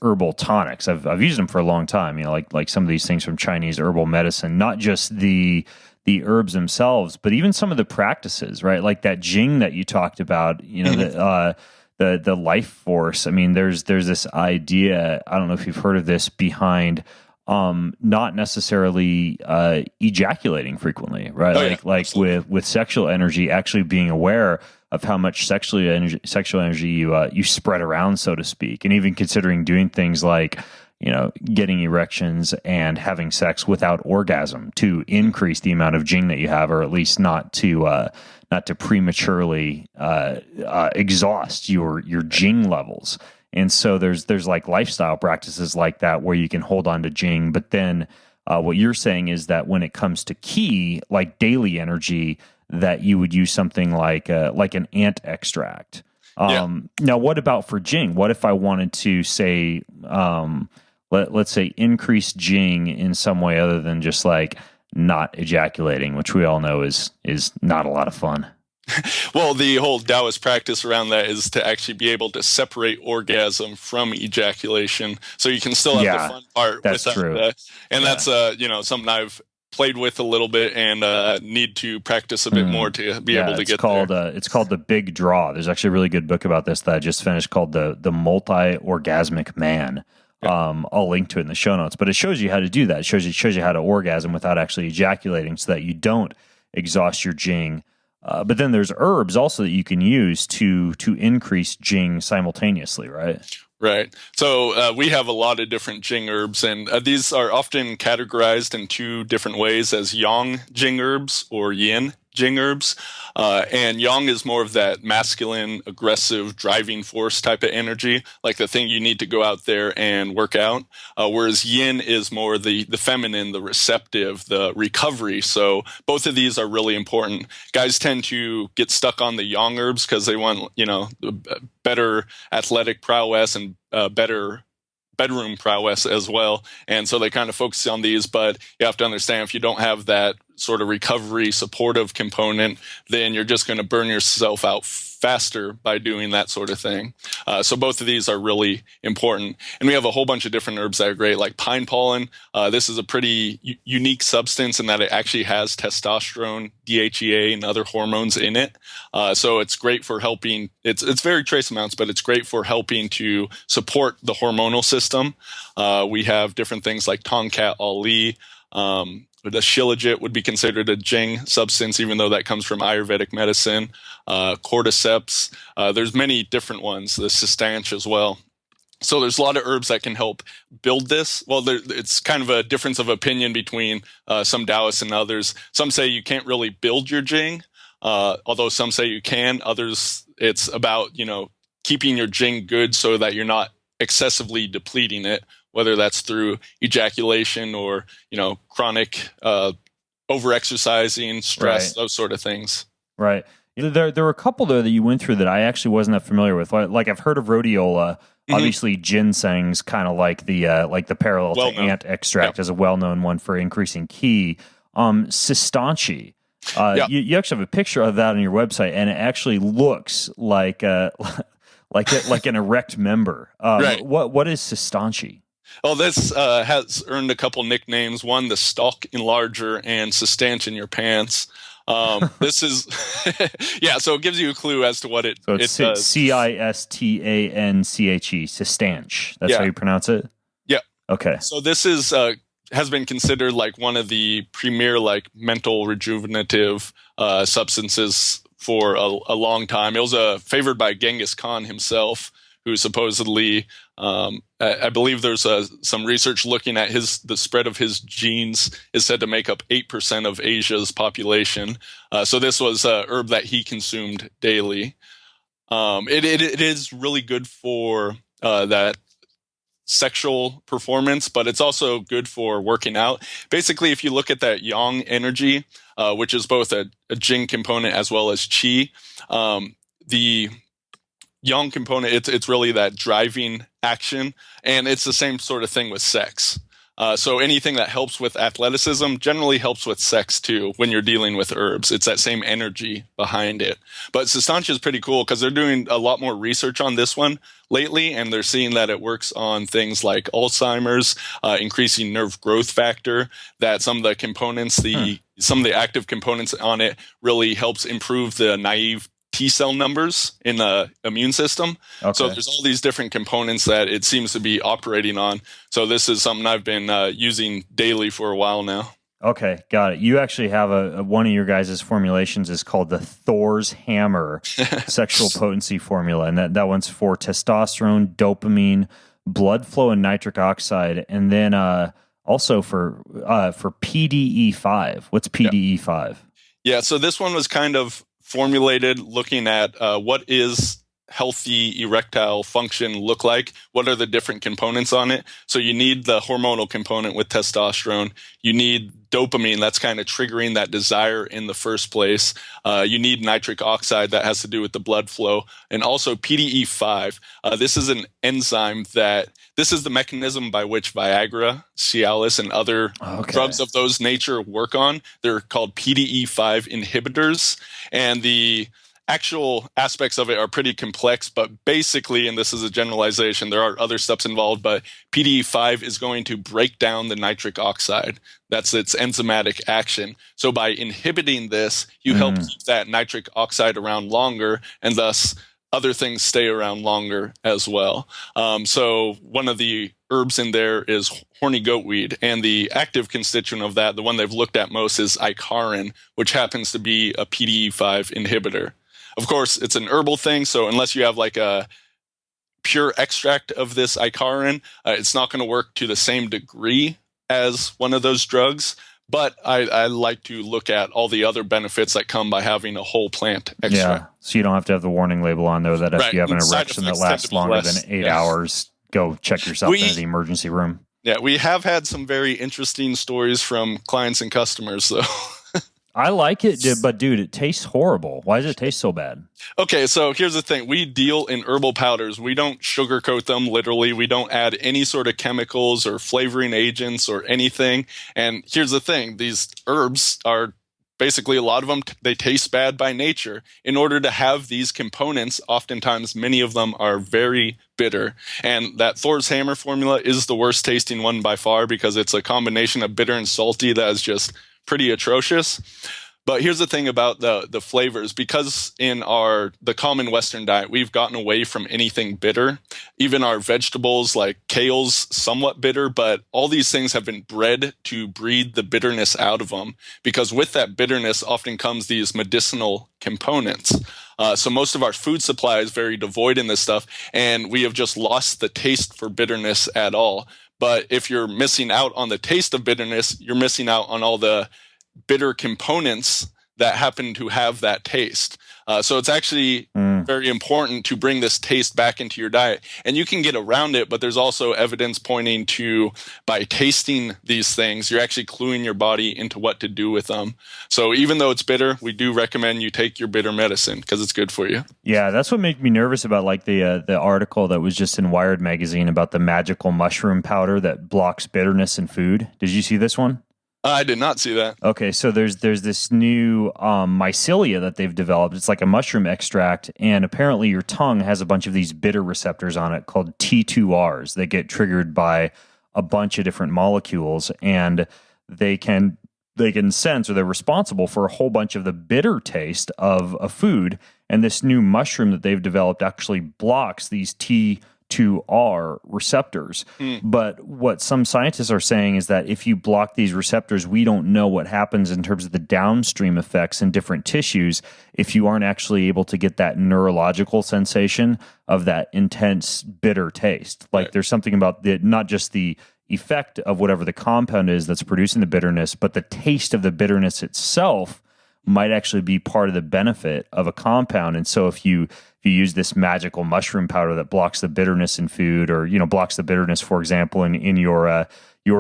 herbal tonics. I've used them for a long time. Like some of these things from Chinese herbal medicine, not just the herbs themselves, but even some of the practices, right? Like that Jing that you talked about. The life force. I mean, there's this idea. I don't know if you've heard of this behind. Not necessarily ejaculating frequently, right? Like with sexual energy, actually being aware of how much sexual energy you spread around, so to speak, and even considering doing things like getting erections and having sex without orgasm to increase the amount of Jing that you have, or at least not to prematurely exhaust your Jing levels. And so there's like lifestyle practices like that where you can hold on to Jing, but then what you're saying is that when it comes to Qi, like daily energy, that you would use something like an ant extract. Now, what about for Jing? What if I wanted to say, let's say, increase Jing in some way other than just like not ejaculating, which we all know is not a lot of fun. Well, the whole Taoist practice around that is to actually be able to separate orgasm from ejaculation, so you can still have the fun part. That's true. That's something I've played with a little bit and need to practice a bit more to be able to get there. It's called The Big Draw. There's actually a really good book about this that I just finished called the Multi-Orgasmic Man. I'll link to it in the show notes, but it shows you how to do that. It shows you how to orgasm without actually ejaculating, so that you don't exhaust your Jing. But then there's herbs also that you can use to increase Jing simultaneously, right? Right. So we have a lot of different Jing herbs, and these are often categorized in two different ways as Yang Jing herbs or Yin Jing herbs. And Yang is more of that masculine, aggressive, driving force type of energy, like the thing you need to go out there and work out. Whereas Yin is more the feminine, the receptive, the recovery. So both of these are really important. Guys tend to get stuck on the Yang herbs because they want, better athletic prowess and better bedroom prowess as well. And so they kind of focus on these, but you have to understand if you don't have that sort of recovery supportive component, then you're just going to burn yourself out faster by doing that sort of thing. So both of these are really important. And we have a whole bunch of different herbs that are great, like pine pollen. This is a pretty unique substance in that it actually has testosterone, DHEA, and other hormones in it. So it's great for helping. It's very trace amounts, but it's great for helping to support the hormonal system. We have different things like Tongkat Ali. The shilajit would be considered a Jing substance, even though that comes from Ayurvedic medicine. Cordyceps. There's many different ones. The cistanch as well. So there's a lot of herbs that can help build this. Well, it's kind of a difference of opinion between some Taoists and others. Some say you can't really build your Jing, although some say you can. Others, it's about keeping your Jing good so that you're not excessively depleting it, whether that's through ejaculation or, chronic over-exercising, stress, those sort of things. Right. There were a couple, though, that you went through that I actually wasn't that familiar with. Like I've heard of rhodiola. Obviously, ginseng's kind of like the parallel to ant extract as a well-known one for increasing ki. Cistanchi. You actually have a picture of that on your website, and it actually looks like like an erect member. Right. What is cistanchi? Well, this has earned a couple nicknames. One, the stalk enlarger, and cistanch in your pants. This is, so it gives you a clue as to what it does. Cistanche, cistanch. That's how you pronounce it? Yeah. Okay. So this is has been considered like one of the premier mental rejuvenative substances for a long time. It was favored by Genghis Khan himself, who supposedly, I believe there's some research looking at the spread of his genes is said to make up 8% of Asia's population. So this was a herb that he consumed daily. It is really good for that sexual performance, but it's also good for working out. Basically, if you look at that yang energy, which is both a Jing component as well as qi, the yang component, it's really that driving action, and it's the same sort of thing with sex. So anything that helps with athleticism generally helps with sex too when you're dealing with herbs. It's that same energy behind it. But cistanche is pretty cool because they're doing a lot more research on this one lately, and they're seeing that it works on things like Alzheimer's, increasing nerve growth factor, that some of the components, some of the active components on it really helps improve the naive T cell numbers in the immune system. Okay. So there's all these different components that it seems to be operating on. So this is something I've been using daily for a while now. Okay, got it. You actually have one of your guys' formulations is called the Thor's Hammer Sexual Potency Formula, and that one's for testosterone, dopamine, blood flow, and nitric oxide, and then also for PDE5. What's PDE5? Yeah, so this one was kind of formulated looking at what is healthy erectile function look like, what are the different components on it. So you need the hormonal component with testosterone, you need dopamine, that's kind of triggering that desire in the first place, you need nitric oxide, that has to do with the blood flow, and also PDE5. This is an enzyme this is the mechanism by which Viagra, Cialis, and other drugs of those nature work on. They're called PDE5 inhibitors, and the actual aspects of it are pretty complex, but basically, and this is a generalization, there are other steps involved, but PDE5 is going to break down the nitric oxide. That's its enzymatic action. So by inhibiting this, you help keep that nitric oxide around longer, and thus other things stay around longer as well. So one of the herbs in there is horny goatweed, and the active constituent of that, the one they've looked at most, is icarin, which happens to be a PDE5 inhibitor. Of course, it's an herbal thing, so unless you have like a pure extract of this icarin, it's not going to work to the same degree as one of those drugs. But I like to look at all the other benefits that come by having a whole plant extract. Yeah, so you don't have to have the warning label on there that if you have an erection that lasts longer than 8 hours, go check yourself into the emergency room. Yeah, we have had some very interesting stories from clients and customers, though. I like it, but dude, it tastes horrible. Why does it taste so bad? Okay, so here's the thing. We deal in herbal powders. We don't sugarcoat them, literally. We don't add any sort of chemicals or flavoring agents or anything. And here's the thing. These herbs are basically, a lot of them, they taste bad by nature. In order to have these components, oftentimes many of them are very bitter. And that Thor's hammer formula is the worst tasting one by far because it's a combination of bitter and salty that is just pretty atrocious. But here's the thing about the flavors. Because in the common Western diet, we've gotten away from anything bitter. Even our vegetables like kale's somewhat bitter, but all these things have been bred to breed the bitterness out of them. Because with that bitterness often comes these medicinal components. So most of our food supply is very devoid in this stuff, and we have just lost the taste for bitterness at all. But if you're missing out on the taste of bitterness, you're missing out on all the bitter components that happen to have that taste. So it's actually very important to bring this taste back into your diet. And you can get around it, but there's also evidence pointing to, by tasting these things, you're actually cluing your body into what to do with them. So even though it's bitter, we do recommend you take your bitter medicine because it's good for you. Yeah, that's what made me nervous about like the article that was just in Wired magazine about the magical mushroom powder that blocks bitterness in food. Did you see this one? I did not see that. Okay, so there's this new mycelia that they've developed. It's like a mushroom extract, and apparently your tongue has a bunch of these bitter receptors on it called T2Rs. They get triggered by a bunch of different molecules, and they can sense, or they're responsible for a whole bunch of the bitter taste of a food. And this new mushroom that they've developed actually blocks these T2R receptors. But what some scientists are saying is that if you block these receptors, we don't know what happens in terms of the downstream effects in different tissues if you aren't actually able to get that neurological sensation of that intense bitter taste. Like there's something about not just the effect of whatever the compound is that's producing the bitterness, but the taste of the bitterness itself might actually be part of the benefit of a compound. And so if you use this magical mushroom powder that blocks the bitterness in food, or blocks the bitterness, for example, in your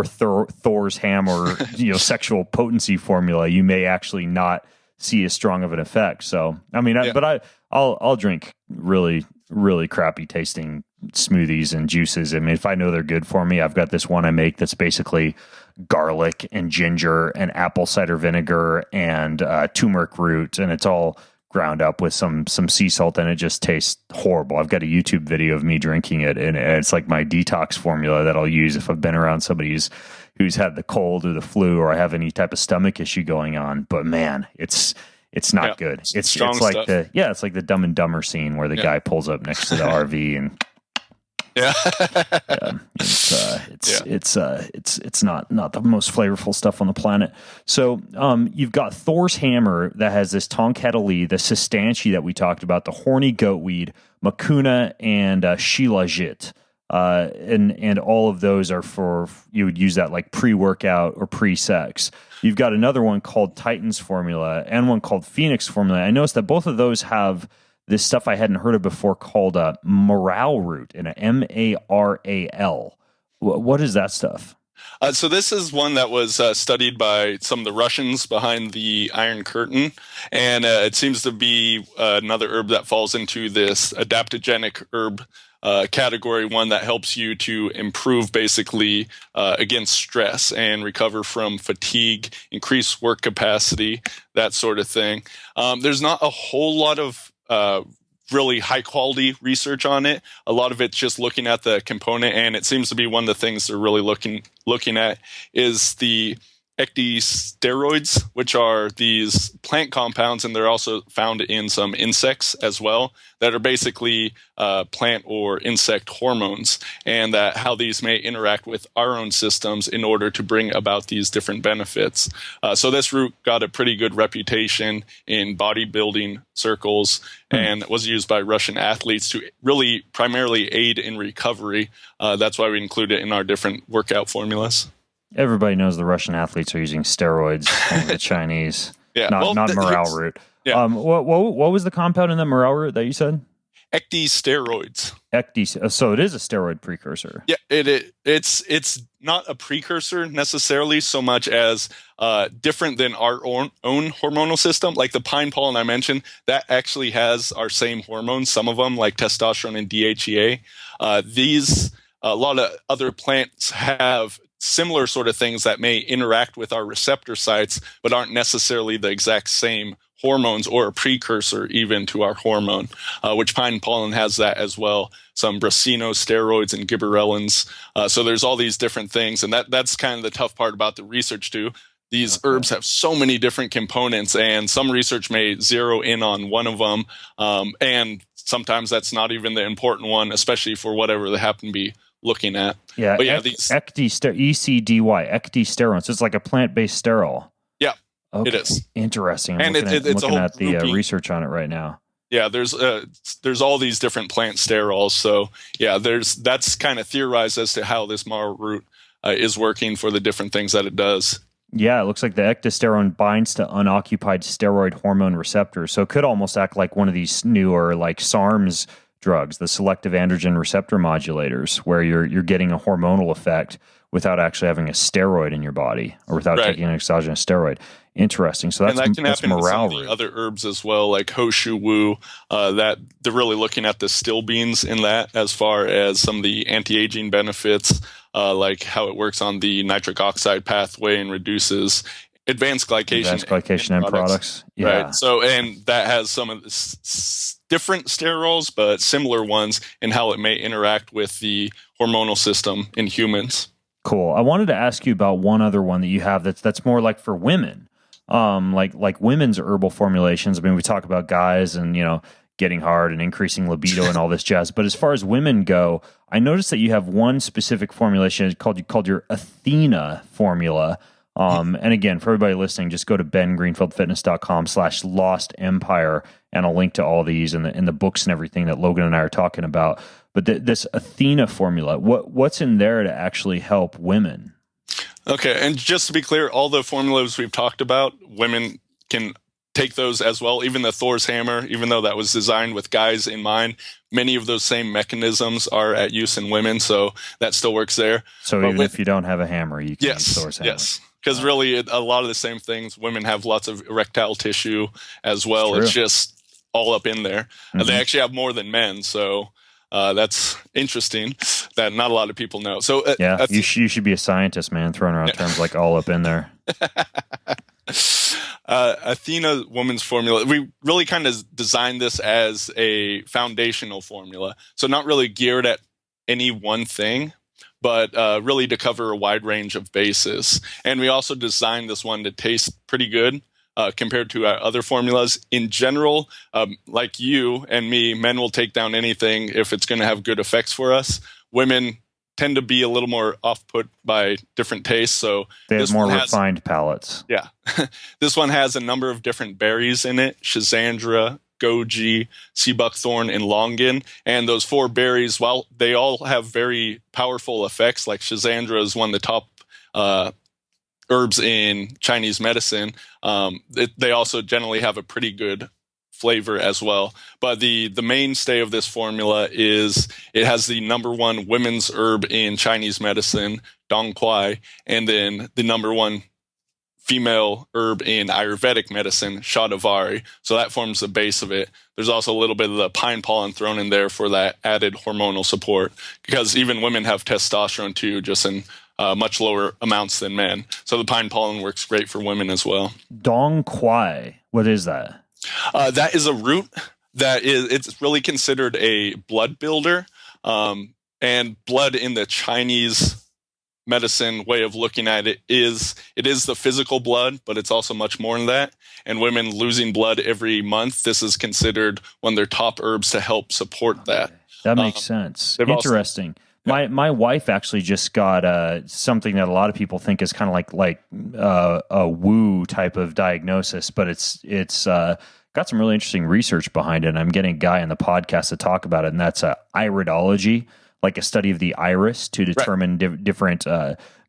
Thor's hammer, sexual potency formula, you may actually not see as strong of an effect. So I mean, I'll drink really, really crappy tasting smoothies and juices. I mean, if I know they're good for me, I've got this one I make that's basically garlic and ginger and apple cider vinegar and turmeric root, and it's all ground up with some sea salt, and it just tastes horrible. I've got a YouTube video of me drinking it, and it's like my detox formula that I'll use if I've been around somebody who's had the cold or the flu, or I have any type of stomach issue going on. But man, it's not good. It's like stuff. It's like the Dumb and Dumber scene where the guy pulls up next to the RV and it's not the most flavorful stuff on the planet. So you've got Thor's hammer that has this tonkettle, the sistanchi that we talked about, the horny goatweed, mucuna, and shilajit. And all of those are for, you would use that like pre-workout or pre-sex. You've got another one called Titan's Formula and one called Phoenix Formula. I noticed that both of those have this stuff I hadn't heard of before called morale root, and MARAL. What is that stuff? So this is one that was studied by some of the Russians behind the Iron Curtain, and it seems to be another herb that falls into this adaptogenic herb category, one that helps you to improve basically against stress and recover from fatigue, increase work capacity, that sort of thing. There's not a whole lot of really high quality research on it. A lot of it's just looking at the component, and it seems to be one of the things they're really looking at is the ecdysteroids, which are these plant compounds, and they're also found in some insects as well, that are basically plant or insect hormones, and that how these may interact with our own systems in order to bring about these different benefits. So this root got a pretty good reputation in bodybuilding circles and was used by Russian athletes to really primarily aid in recovery. That's why we include it in our different workout formulas. Everybody knows the Russian athletes are using steroids and the Chinese, Yeah, not morale root. Yeah. What was the compound in the morale root that you said? Ecdysteroids. So it is a steroid precursor. Yeah, it's not a precursor necessarily so much as different than our own hormonal system. Like the pine pollen I mentioned, that actually has our same hormones. Some of them, like testosterone and DHEA. A lot of other plants have similar sort of things that may interact with our receptor sites, but aren't necessarily the exact same hormones or a precursor even to our hormone, which pine pollen has that as well. Some brasinosteroids and gibberellins. So there's all these different things. And that's kind of the tough part about the research too. These herbs have so many different components, and some research may zero in on one of them. And sometimes that's not even the important one, especially for whatever they happen to be looking at. Yeah, but yeah, ECDY, ecdysterone. So it's like a plant-based sterol. Yeah, okay. It is. Interesting. I'm and looking at the research on it right now. Yeah, there's all these different plant sterols. So yeah, that's kind of theorized as to how this marrow root is working for the different things that it does. Yeah, it looks like the ecdysterone binds to unoccupied steroid hormone receptors. So it could almost act like one of these newer like SARMs drugs, the selective androgen receptor modulators, where you're getting a hormonal effect without actually having a steroid in your body or without taking an exogenous steroid. Interesting. So that can happen with some of the other herbs as well, like Hoshu Wu. That they're really looking at the still beans in that as far as some of the anti-aging benefits, like how it works on the nitric oxide pathway and reduces advanced glycation end products. Yeah. Right. So, and that has some of the different sterols, but similar ones in how it may interact with the hormonal system in humans. Cool. I wanted to ask you about one other one that you have that's more like for women, like women's herbal formulations. I mean, we talk about guys and, getting hard and increasing libido and all this jazz. But as far as women go, I noticed that you have one specific formulation called your Athena Formula. And again, for everybody listening, just go to bengreenfieldfitness.com/lost empire, and I'll link to all these and the books and everything that Logan and I are talking about. But this Athena Formula, what's in there to actually help women? Okay, and just to be clear, all the formulas we've talked about, women can take those as well. Even the Thor's hammer, even though that was designed with guys in mind, many of those same mechanisms are at use in women, so that still works there. So even if you don't have a hammer, you can use Thor's hammer. Yes. Because really, a lot of the same things. Women have lots of erectile tissue as well. It's just all up in there. Mm-hmm. They actually have more than men, so that's interesting that not a lot of people know. So you should be a scientist, man, throwing around terms like all up in there. Athena Woman's Formula, we really kind of designed this as a foundational formula. So not really geared at any one thing, but really to cover a wide range of bases. And we also designed this one to taste pretty good compared to our other formulas. In general, like you and me, men will take down anything if it's going to have good effects for us. Women tend to be a little more off-put by different tastes. So they have more refined palates. Yeah. This one has a number of different berries in it: Schizandra, goji, sea buckthorn, and longan. And those 4 berries, while they all have very powerful effects, like Schizandra is one of the top herbs in Chinese medicine, they also generally have a pretty good flavor as well. But the mainstay of this formula is it has the #1 women's herb in Chinese medicine, dong quai, and then the #1 female herb in Ayurvedic medicine, shatavari. So that forms the base of it. There's also a little bit of the pine pollen thrown in there for that added hormonal support, because even women have testosterone too, just in much lower amounts than men. So the pine pollen works great for women as well. Dong quai, what is that? That is a root it's really considered a blood builder. And blood in the Chinese medicine way of looking at it is the physical blood, but it's also much more than that. And women losing blood every month, this is considered one of their top herbs to help support that. That makes sense. Interesting. My wife actually just got something that a lot of people think is kind of like a woo type of diagnosis, but it's got some really interesting research behind it. And I'm getting a guy on the podcast to talk about it, and that's iridology, like a study of the iris to determine different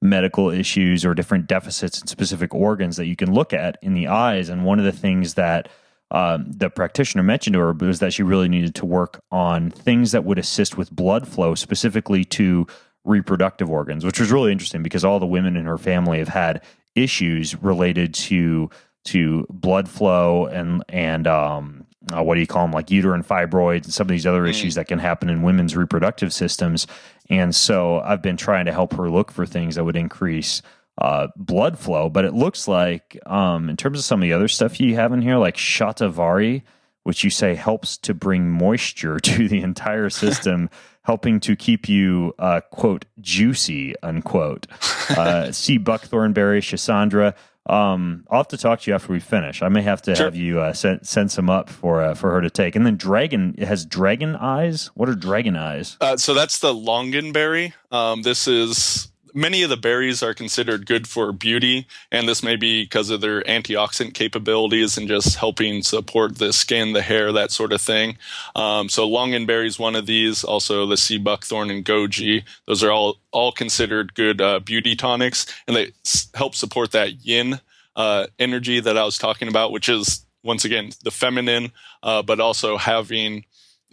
medical issues or different deficits in specific organs that you can look at in the eyes. And one of the things that the practitioner mentioned to her was that she really needed to work on things that would assist with blood flow, specifically to reproductive organs, which was really interesting because all the women in her family have had issues related to blood flow and what do you call them, like uterine fibroids and some of these other issues that can happen in women's reproductive systems. And so I've been trying to help her look for things that would increase blood flow, but it looks like in terms of some of the other stuff you have in here, like shatavari, which you say helps to bring moisture to the entire system, helping to keep you, quote, juicy, unquote. See buckthornberry, Shasandra. I'll have to talk to you after we finish. I may have to have you send some up for her to take. And then it has dragon eyes. What are dragon eyes? So that's the longanberry. Many of the berries are considered good for beauty, and this may be because of their antioxidant capabilities and just helping support the skin, the hair, that sort of thing. So longanberry is one of these. Also, the sea buckthorn and goji. Those are all considered good beauty tonics, and they help support that yin energy that I was talking about, which is, once again, the feminine, but also having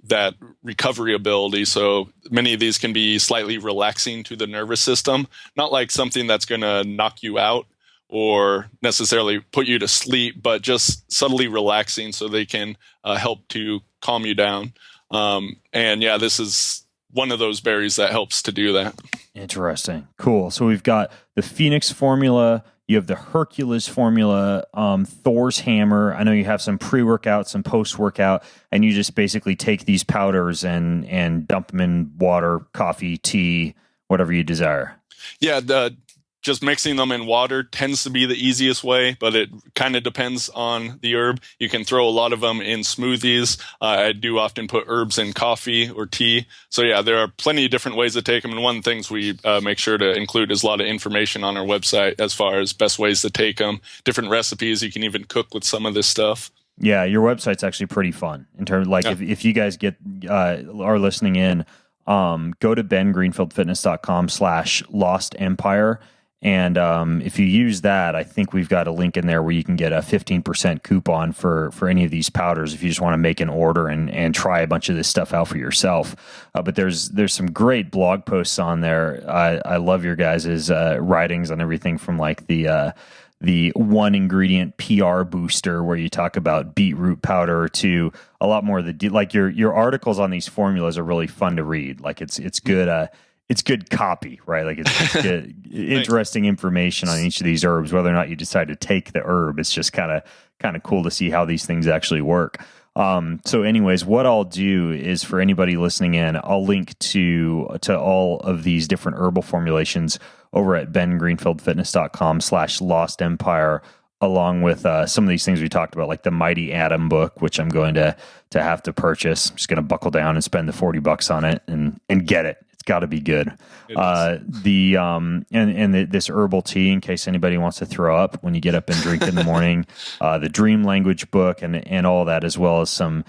that recovery ability. So many of these can be slightly relaxing to the nervous system, not like something that's going to knock you out or necessarily put you to sleep, but just subtly relaxing so they can help to calm you down. This is one of those berries that helps to do that. Interesting. Cool. So we've got the Phoenix Formula. You have the Hercules Formula, Thor's Hammer. I know you have some pre-workout, some post-workout, and you just basically take these powders and dump them in water, coffee, tea, whatever you desire. Yeah, just mixing them in water tends to be the easiest way, but it kind of depends on the herb. You can throw a lot of them in smoothies. I do often put herbs in coffee or tea. So yeah, there are plenty of different ways to take them. And one of the things we make sure to include is a lot of information on our website as far as best ways to take them, different recipes. You can even cook with some of this stuff. Yeah, your website's actually pretty fun in terms of if you guys are listening in, go to bengreenfieldfitness.com/lostempire. And if you use that, I think we've got a link in there where you can get a 15% coupon for any of these powders if you just want to make an order and try a bunch of this stuff out for yourself. But there's some great blog posts on there. I love your guys' writings on everything from like the one ingredient PR booster where you talk about beetroot powder to a lot more of like your articles on these formulas are really fun to read. Like it's good. It's good copy, right? Like it's good, interesting information on each of these herbs. Whether or not you decide to take the herb, it's just kind of cool to see how these things actually work. So anyways, what I'll do is for anybody listening in, I'll link to all of these different herbal formulations over at bengreenfieldfitness.com/lostempire, along with some of these things we talked about, like the Mighty Atom book, which I'm going to have to purchase. I'm just going to buckle down and spend the $40 on it and get it. Got to be good. This herbal tea, in case anybody wants to throw up when you get up and drink in the morning, the Dream Language book and all that, as well as some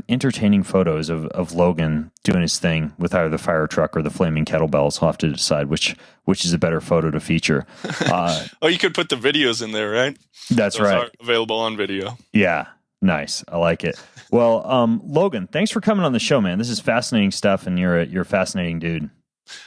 entertaining photos of Logan doing his thing with either the firetruck or the flaming kettlebells. I'll have to decide which is a better photo to feature. You could put the videos in there, right? That's right. Those are available on video. Yeah. Nice. I like it. Well, Logan, thanks for coming on the show, man. This is fascinating stuff, and you're a fascinating dude.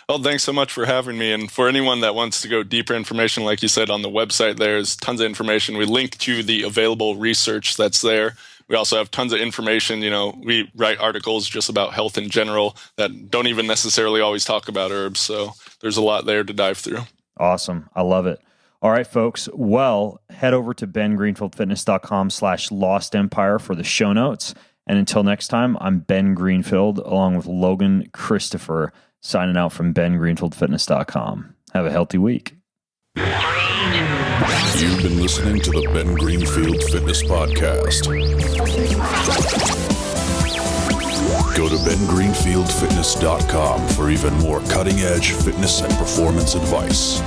Well, thanks so much for having me. And for anyone that wants to go deeper information, like you said, on the website, there's tons of information. We link to the available research that's there. We also have tons of information. We write articles just about health in general that don't even necessarily always talk about herbs. So there's a lot there to dive through. Awesome. I love it. All right, folks. Well, head over to bengreenfieldfitness.com/lostempire for the show notes. And until next time, I'm Ben Greenfield along with Logan Christopher signing out from bengreenfieldfitness.com. Have a healthy week. You've been listening to the Ben Greenfield Fitness Podcast. Go to bengreenfieldfitness.com for even more cutting-edge fitness and performance advice.